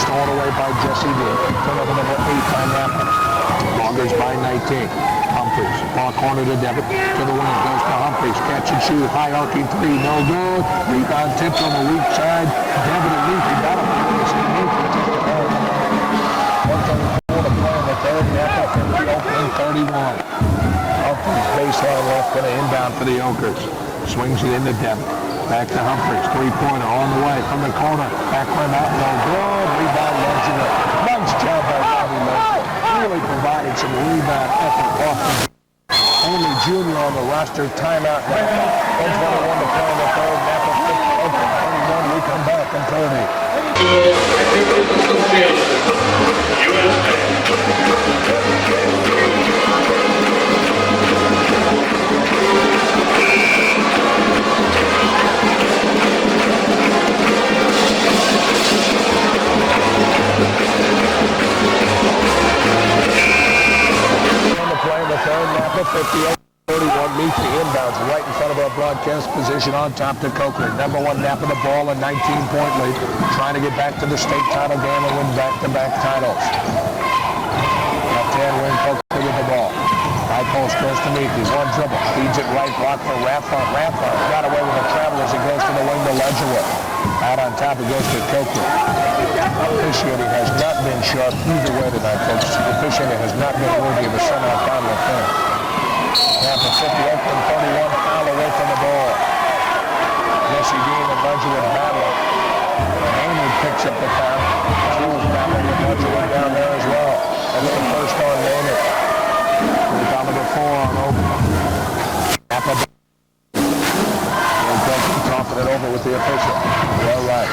Speaker 1: Stolen away by Jesse Dean. Turnover number 8 by Knappa. Loggers by 19. Humphreys, ball corner to Devitt, to the wing, goes to Humphreys, catch and shoot, high arcing 3, no good, rebound tipped on the weak side, Devitt and Leafy got him, 1:34 to play in the third, Knappa 50, Oakland 31. Humphreys, baseline left, going to inbound for the Okers, swings it into Devitt, back to Humphreys, 3-pointer on the way from the corner, back rim out, no good, rebound Legend, nice job by Robbie Legend. Really provided some rebound effort off the only junior on the roster. Timeout now. 1:21 to play in the third. Knappa 50, Oakland 31. We come back in 30.
Speaker 3: Activities Association,
Speaker 1: Knappa 50, 31 meets the inbounds right in front of our broadcast position on top to Coker. Number 1 Knappa the ball, a 19-point lead. Trying to get back to the state title game and win back-to-back titles. Left-hand wing, Coker with the ball. High post goes to Meethy. One dribble. Feeds it right block for Rathon. Rathon got away with a travel as it goes to the wing to Ledgerwood. Out on top, it goes to Coker. Officiating has not been sharp either way tonight, folks. Officiating has not been worthy of a semifinal affair. Knappa 50, Oakland 31, foul away from the ball. Jesse Dean and Ledgerwood battle. Maynard picks up the foul. Jules battling with Ledgerwood down there as well. That's the first on Maynard. Foul number 4 on Oakland. Knappa talking it over with the official. Well right.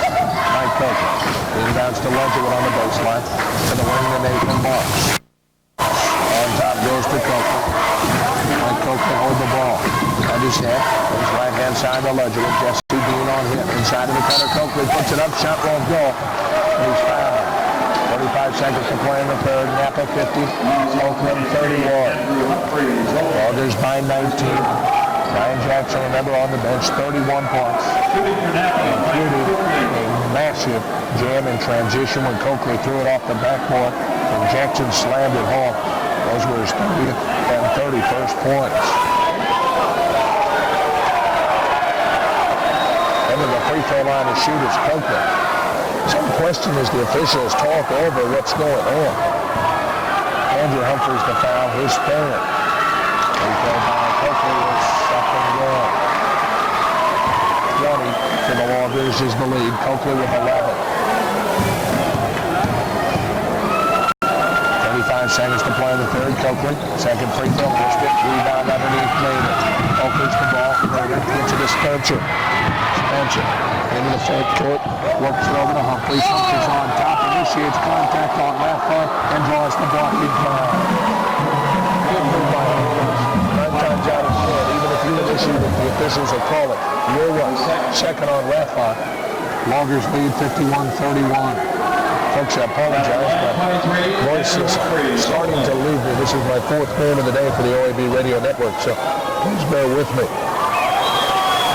Speaker 1: Mike Coker. Inbounds to Ledgerwood on the baseline. To the wing to Nathan Marks. On top goes to Coker. Mike Oakland hold the ball. On his head. His right-hand side of the ledger with Jesse Dean on him. Inside of the corner, Oakland puts it up. Shot won't go. And he's fouled. 35 seconds to play in the third. Knappa 50. Oakland 31. Loggers by 19. Ryan Jackson, remember, on the bench, 31 points. Including a massive jam in transition when Coakley threw it off the backboard and Jackson slammed it home. Those were his 30 and 31st points. Into the free throw line to shoot is Coakley. Some question as the officials talk over what's going on. Andrew Humphreys to foul, his third. Free throw by Coakley is second goal. 20 for the Loggers is the lead. Coakley with 11. 35 seconds to play in the third. Coakley, second free throw, missed it. Rebound underneath Maynard. Coakley's the ball. Maynard gets it to Spencer. Spencer into the front court. Works it over to Humphreys. Humphreys on top. Initiates contact on Knappa and draws the blocking foul. Good move by Humphreys. 9 times out of 10. Even if you initiate it, the officials will call it. Your one. Second on Knappa. Loggers lead 51-31. Folks, I apologize, but voice is starting to leave me. This is my fourth game of the day for the OAB Radio Network, so please bear with me.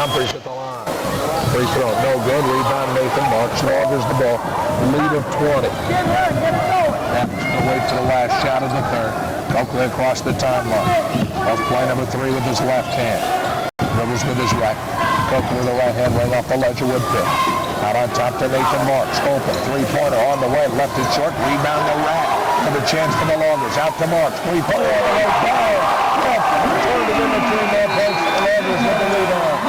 Speaker 1: Humphreys at the line. Free throw, no good. Rebound, Nathan Marks. Loggers the ball. Lead of 20. Happens to wait for the last shot of the third. Oakland across the timeline. Off play number 3 with his left hand. Dribbles with his right. Oakland with the right hand right off the ledger with pick. Out on top to Nathan Marks. Open. Three-pointer on the way. Left it short. Rebound the rack. And a chance for the Loggers. Out to Marks. Three-pointer on the way. Foul. Turned it in between their points. The Loggers with the rebound.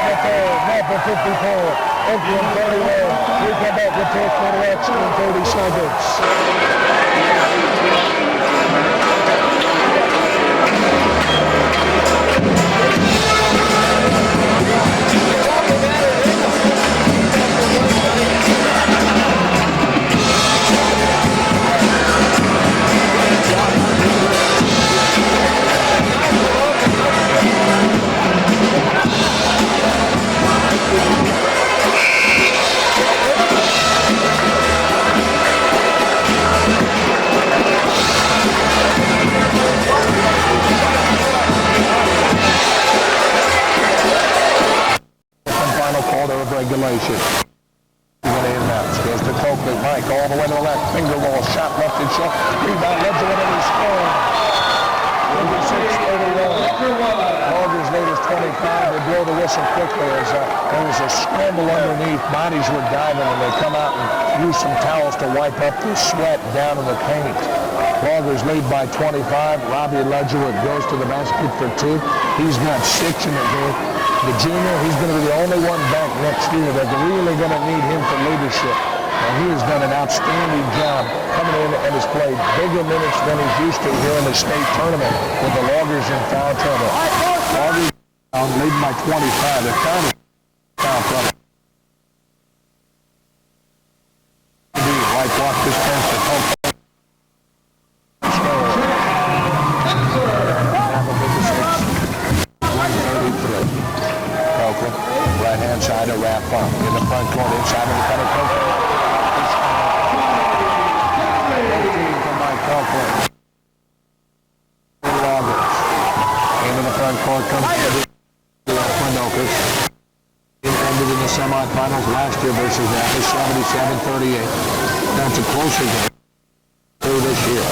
Speaker 1: The third. Knappa 54. Oakland 31. We come back with fourth quarter action in 30 seconds. Regulation. Goes to Coakley. Mike all the way to the left. Finger roll. Shot left and short. Rebound. Ledger with it. Scoring. 36-31. Loggers lead is 25. They blow the whistle quickly as there was a scramble underneath. Bodies were diving and they come out and use some towels to wipe up the sweat down in the paint. Loggers lead by 25. Robbie Ledgerwood goes to the basket for 2. He's got 6 in the game. The junior, he's going to be the only one back next year that's really going to need him for leadership. And he has done an outstanding job coming in and has played bigger minutes than he's used to here in the state tournament with the Loggers in foul trouble. Loggers leading by 25. They're trying to foul trouble. Like watch this pass to Coakley. Right-hand side of wrap up. In the front court, inside of the corner. Coakley. From Mike Coakley. Loggers. Into the front court comes the Oakland Oakers. It ended in the semifinals last year versus Knappa, 77-38. That's a closer game through this year.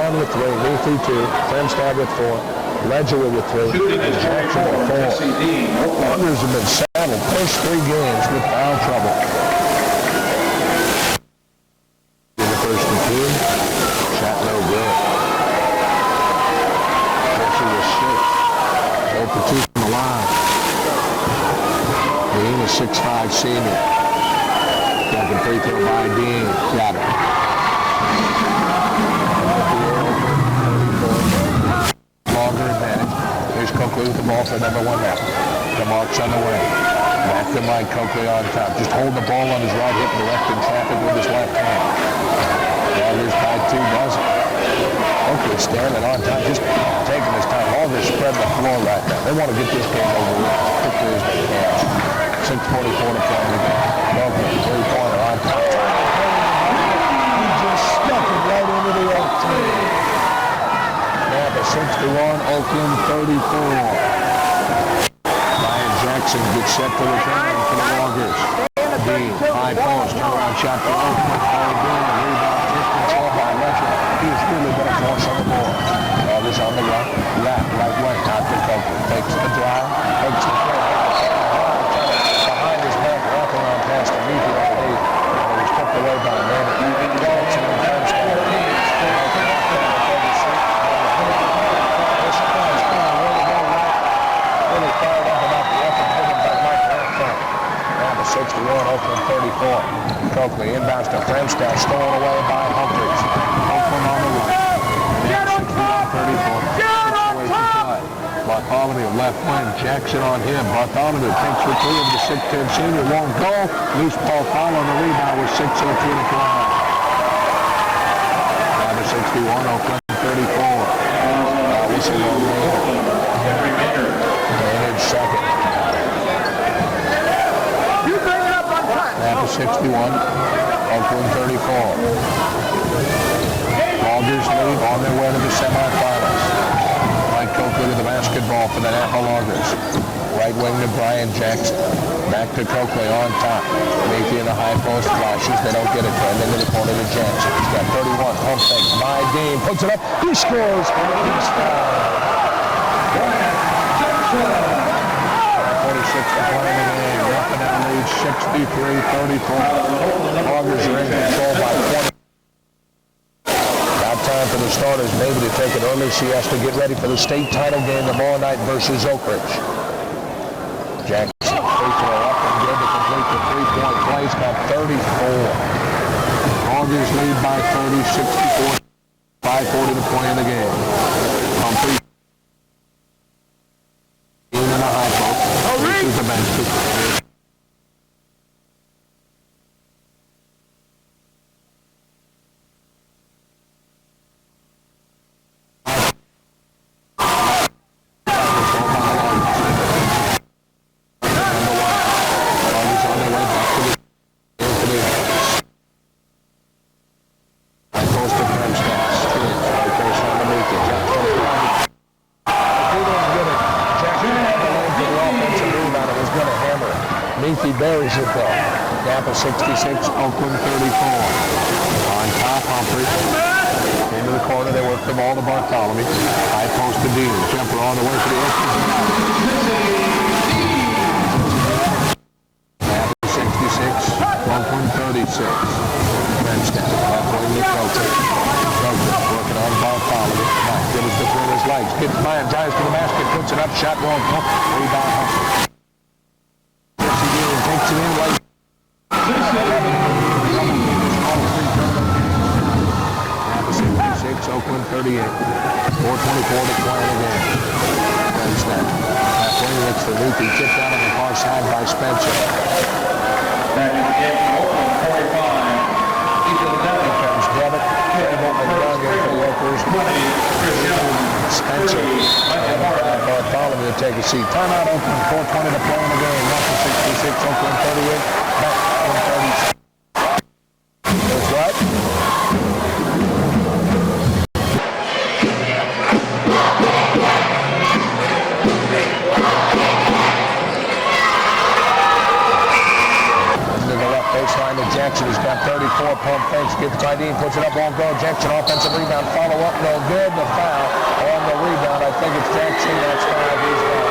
Speaker 1: With 3, Leafy 2, Fremstad with 4, Ledgerwood with 3, and Jackson with 4. Loggers have been saddled first 3 games with foul trouble. In the first and 2, shot no good. Pressure was 6. 0 for 2 from the line. Dean, a 6'5 senior. Second free throw by Dean. Got it. Longer advantage. Here's Coakley with the ball for number 1 now. The marks on the way. Back to Mike Coakley on top. Just hold the ball on his right hip and directing traffic with his left hand. Augers by 2 dozen. Oakland standing on top, just taking his time. Augers spread the floor right now. They want to get this game over with as quickly as they can. 6:44 to play in the game. Oakland, 3-pointer on top. He just stuck it right into the off team. Knappa 61, Oakland 34. Jackson gets set to return for the Augers. Dean, high post, turnaround shot for Oakland. Rebound, tipped control by Letcher. He's really going to force on the board. Augers on the right wing, out to Coakley. Takes the drive, takes the play. Behind his back, wraparound pass to Meaty underneath. And it was took away by Manny. Jackson in the first half. Really fired up about the effort given by Mike Knappa. Knappa 61, Oakland 34. Coakley inbounds to Fremstad, stolen away by Humphries. Oakland on the right. 61-34. Bartholomew left wing, Jackson on him. Bartholomew takes for 3 of the 6'10 senior, won't go. Loose ball foul on the rebound with 6:02 to play. Knappa 61, Oakland 34. Whistle on Maynard. Maynard second.
Speaker 2: You bring it up on time.
Speaker 1: Knappa 61, Oakland 34. Augers lead on their way to the semifinals. Mike Coakley with the basketball for the Knappa Augers. Right wing to Brian Jackson. Back to Coakley on top. Meaty in the high post flashes. They don't get it. Turned into the corner to Jackson. He's got 31. Pump fake by Dean. Puts it up. He scores. He's fouled. 46 to play in the game. Knappa now leads 63-34. Augers are in control by 20. About time for the starters maybe to take an early siesta, get ready for the state title game tomorrow night versus Oak Ridge. Jackson, free throw up and good to complete the three-point play. He's got 34. Augers lead by 30, 64. 5:40 to play in the game. Humphrey in the high post. This is the bench. Meaty buries it though. Knappa 66, Oakland 34. On top, Humphries. Into the corner, they work the ball to Bartholomew. High post to Dean. Jumper on the way for the Oakland. Knappa 66, Oakland 36. Fremstad, halfway to Coakley. Coakley working on Bartholomew. Good as between his legs. Gets by and drives to the basket, puts it up, shot won't go. Rebound Humphries. Takes it in late. Knappa 66, Oakland 38. 4:24 to play in the game. Fremstad. Halfway looks for Meaty. Tipped out on the far side by Spencer.
Speaker 3: Back in the game, Oakland 45.
Speaker 1: Here comes Devitt. Cable and Young in for the Oakers. Spencer. Bartholomew to take a seat. Timeout Oakland. 4:20 to play in the game. Knappa 66, Oakland 38. Back in 36. That's right. Into the left baseline to Jackson. He's got 34. Pump fakes. Gets by Dean. Puts it up. Won't go. Jackson offensive rebound. Follow up. No good. The foul on the rebound. I think it's Jackson. That's 5. He's down.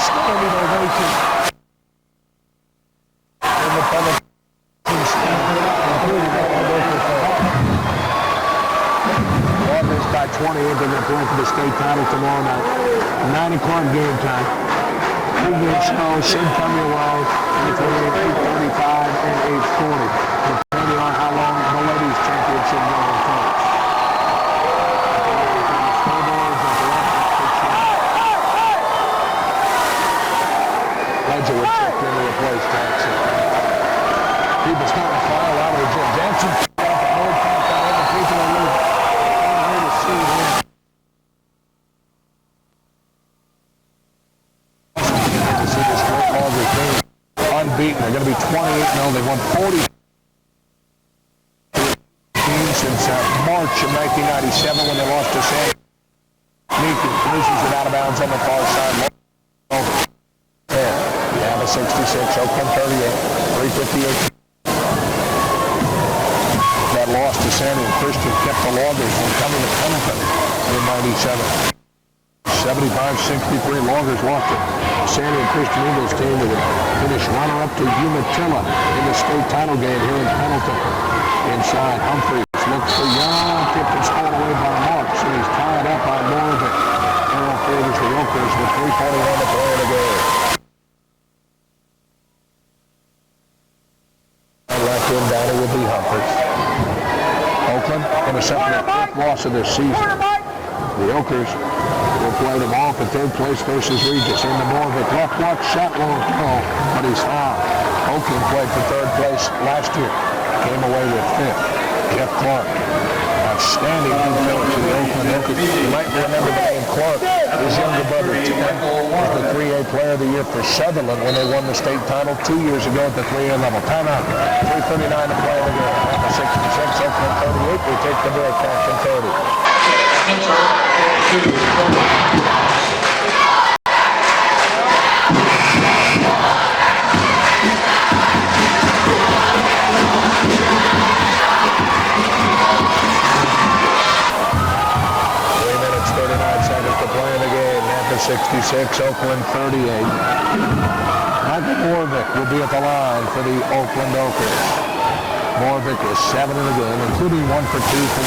Speaker 1: Standing ovation. Independent team including Augers by 20 into the play for the state title tomorrow night. 9 o'clock game time. Good show should come your way between 8:35 and 8:40, depending on how long the ladies' championship game takes. Ledger would check in to replace Jackson. People starting to file out of the gym. Jackson off at no count out of the people are losing. Here to see him. To see this great Longer team unbeaten. They're going to be 28-0. They won 40 teams since March of 1997 when they lost to San Diego. Loses it out of bounds on the far side. Knappa 66, Oakland 38, 358. That loss to Sandy and Christian kept the Loggers from coming to Pendleton in 97. 75-63, Loggers lost to Sandy and Christian Eagles team that would finish runner-up to Umatilla in the state title game here in Pendleton. Inside, Humphreys looks for Young, tipped and scored away by Marks, and he's tied up by Morgan. Arrow favors the Oakers with 3:41 to play in the game. Left in Downey will be Humphreys. Oakland intercepting their fifth loss of this season. The Oakers will play them off at third place versus Regis. Into Morvick, left block shot won't go, but he's fouled. Oakland played for third place last year. Came away with fifth. Jeff Clark, outstanding defense to the Oakland Oakers. You might remember the name Clark. His younger brother, Tim, was the 3A Player of the Year for Sutherland when they won the state title 2 years ago at the 3A level. Timeout. 3:39 to play in the game. Knappa 66, Oakland 38. We take the break back from 30. 66, Oakland 38. Michael Morvick will be at the line for the Oakland Oakers. Morvick is 7 in the game, including 1 for 2 from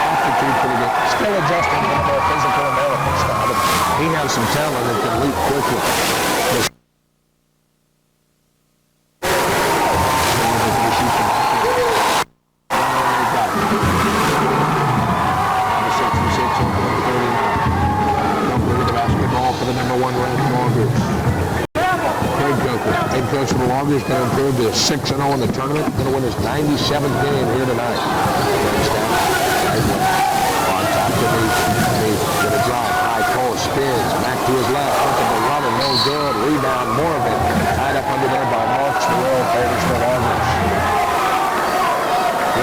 Speaker 1: aptitude for the game. Still adjusting to the more physical American style, but he has some talent that can leap quickly. Coach of the Loggers going to improve to 6-0 in the tournament. Going to win his 97th game here tonight. On top to me. Going to drive. High post. Spins. Back to his left. Look at the runner. No good. Rebound. More of it. Tied up under there by Marks. The roll favors the Loggers.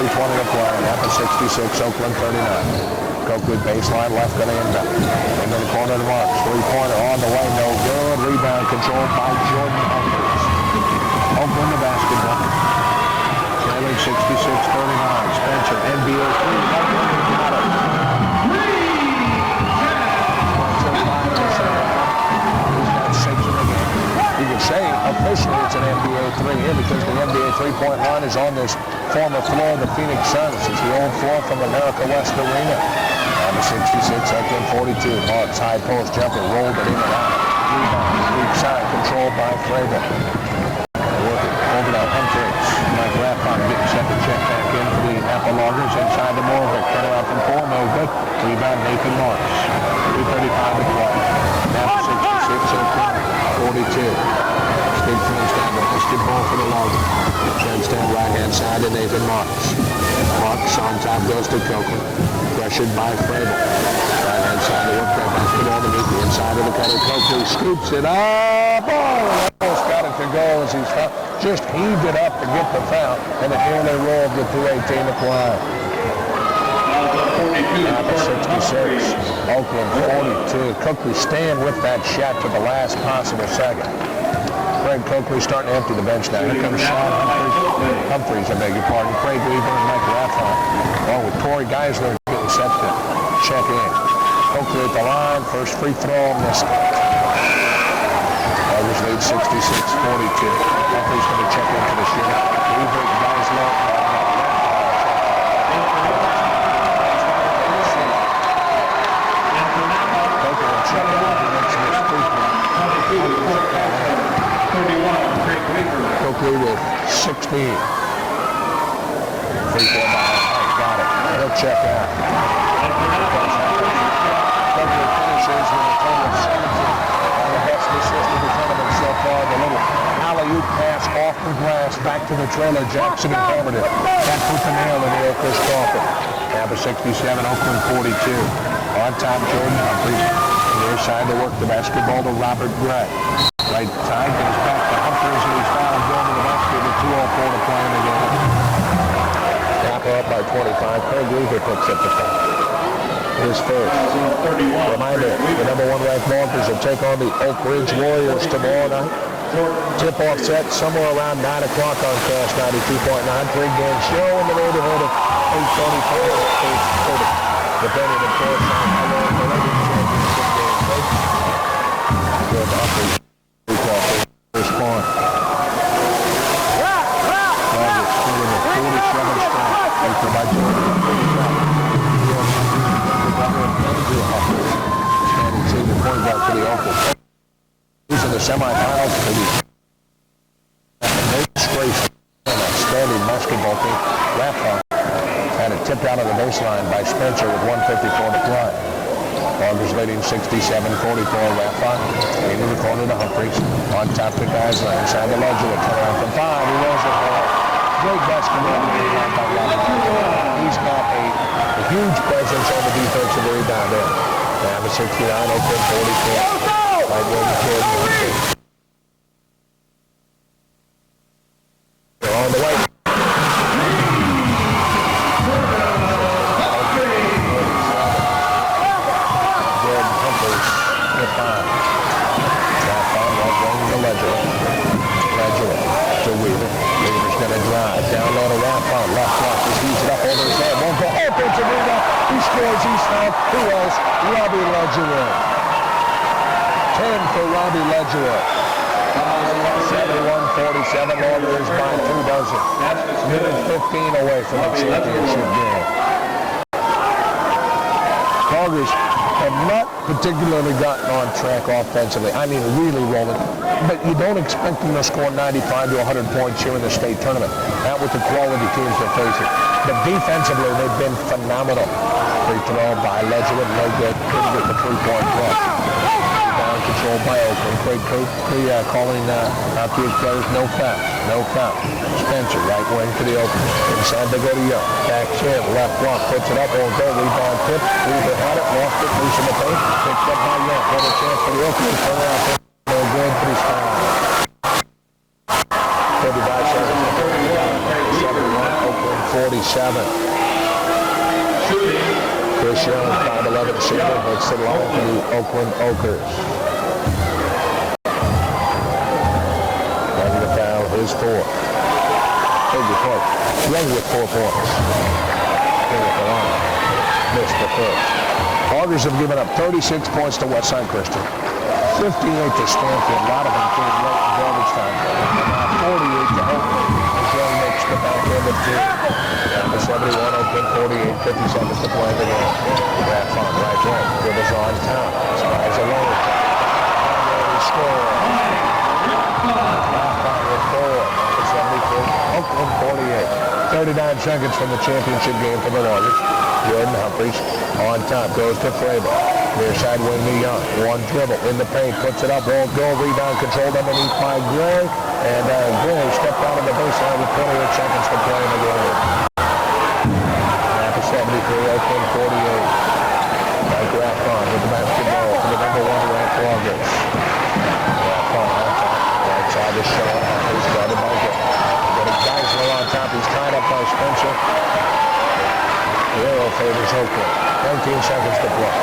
Speaker 1: 3:20 to play. Knappa 66. Oakland 39. Coakley baseline left going to end up. Into the corner to Marks. 3-pointer on the way. No good. Rebound controlled by Jordan Humphreys. Oakland the basketball. Trailing 66-39. Spencer, NBA 3. Got it. He's got 6 in the game. You can say officially it's an NBA 3 here because the NBA three-point line is on this former floor of the Phoenix Suns. It's the old floor from America West Arena. Knappa 66, Oakland 42. Marks, high post jumper, rolled it in and out. Rebound, weak side, controlled by Fravel. Over to Humphreys. Mike Rathbone getting set to check back in for the Knappa Loggers inside the Morvick. Cut around from 4, no good. Rebound, Nathan Marks. 3:35 to play. Knappa 66, Oakland 42. Big friends down the basketball for the Loggers. Friends stand right-hand side to Nathan Marks. Marks on top goes to Copeland. Pressured by Fravel. Right-hand side to work that basketball to meet the inside of the cutter. Copeland scoops it up. Oh, almost got it to go as he's just heaved it up to get the foul. And the nearly rolled with 2:18 to play. Knappa 66, Oakland 42. Coakley staying with that shot to the last possible second. Craig Coakley starting to empty the bench now. Here comes Sean Humphreys, I beg your pardon. Craig Weaver and Mike Rathbone, along with Corey Geisler getting set to check in. Coakley at the line, first free throw missed. Loggers lead 66-42. Humphreys going to check into the shooter. Weaver, Geisler. speed. 3-4 behind. Got it. He'll check out. Frederick finishes with a total of 17. And the best assist of the tournament so far. The little alley-oop pass off the glass back to the trailer. Jackson and covered it. That put the nail in the Oakland coffin. Knappa 67, Oakland 42. On top, Jordan Humphrey. Near side to work the basketball to Robert Gray. Right side goes back to Humphreys, and he's fouled going to the basket with 2:04 to play in the game. Knappa up by 25. Craig Weaver picks up the foul. His first. Reminder, the number 1 ranked Monsters will take on the Oak Ridge Warriors tomorrow night. Tip-off set somewhere around 9 o'clock on Cast 92.9. Pre-game show in the neighborhood of 8:45 to 8:30. Depending, of course, on how long the regular championship game takes. Good Humphreys. Recall first point. August scoring a 47 strike. After by Jordan. Standing senior point guard for the Oakland. He's in the semifinals for the outstanding basketball team. Knappa had it tipped out of the baseline by Spencer with 1:54 to play. Augers leading 67-44. Knappa into the corner to Humphreys. On top to Geisler. Inside the ledger. Turn around from 5. He rolls it for great basketball rebound by Robert. He's got a huge presence on the defensive rebound end. Knappa 69, Oakland 44. Right wing Jordan. They're on the way. Jordan Humphreys with 5. Knappa right wing to Ledger. Ledger to Weaver. Weaver's going to drive. Down low to Knappa. Left block. He heaves it up over his head. One for offensive rebound. He scores. He's fouled. Who else? Robbie Ledger. 10 for Robbie Ledger. 71-47. Augers by 2 dozen. Minute 15 away from the championship game. Augers have not particularly gotten on track offensively. I mean, really rolling. But you don't expect them to score 95 to 100 points here in the state tournament. Not with the quality teams they're facing. But defensively, they've been phenomenal. Free throw by Ledger, no good. Couldn't get the 3-point play. Rebound controlled by Oakland. Craig calling out the players, no foul. No foul. Spencer, right wing to the Oakland. Inside they go to Young. Backs in, left block, puts it up, won't go. Rebound tip. Weaver had it, lost it, loose in the paint. Picked up by Young. Another chance for the Oakland. Turn around. No good, but he's fouled. 35 seconds. 71, Oakland 47. Chris Young, 5'11", senior, makes the line for the Oakland Oakers. Young to foul, his 4. Figure point. Young with 4 points. Here at the line. Missed the first. Augers have given up 36 points to Westside Christian. 58 to Stanfield. A lot of them came late in garbage time. Now 48 to Oakland. As Young makes the back end of 2. 71, Oakland 48, 50 seconds to play in the game. Graf on right wing. Dribbles on top. Spies alone. He scores. Graf on with 4. 73, Oakland 48. 39 seconds from the championship game for the Augers. Jordan Humphreys on top. Goes to Fraber. Near side wing to Young. One dribble in the paint. Puts it up. Won't go. Rebound controlled underneath by Gray. And Gray stepped out of the baseline with 28 seconds to play in the game. 73, Oakland 48. By Grafon with the basketball for the number 1 ranked Augers. Grafon on top. Right side to Sean. He's guarded by Gray. Got a Geisler on top. He's tied up by Spencer. Guerrero favors Oakland. 19 seconds to play.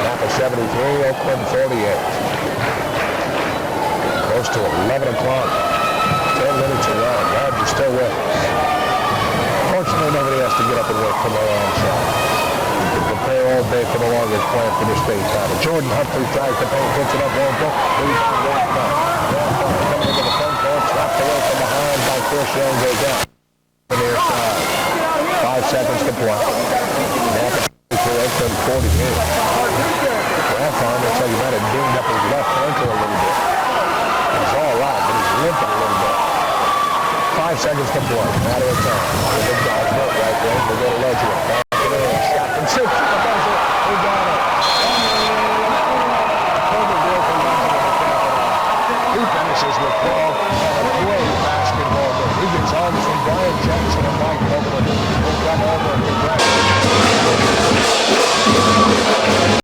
Speaker 1: Knappa 73, Oakland 48. Close to 11 o'clock. 10 minutes around. Glad you're still with us. Fortunately, nobody has to get up and work tomorrow on Saturday. You can prepare all day for the longest plan for the state title. Jordan Humphrey tries to paint, puts it up, won't go. Rebound, Grafon. Grafon coming into the front court, slapped away from behind by Chris Young, goes out. The near side. 5 seconds to play. Knappa for Oakland 48. Grafon looks like he might have dinged up his left ankle a little bit. He's all right, but he's limping a little bit. 5 5 seconds to play. Matter of time. The big dog right there. We'll go to Legend.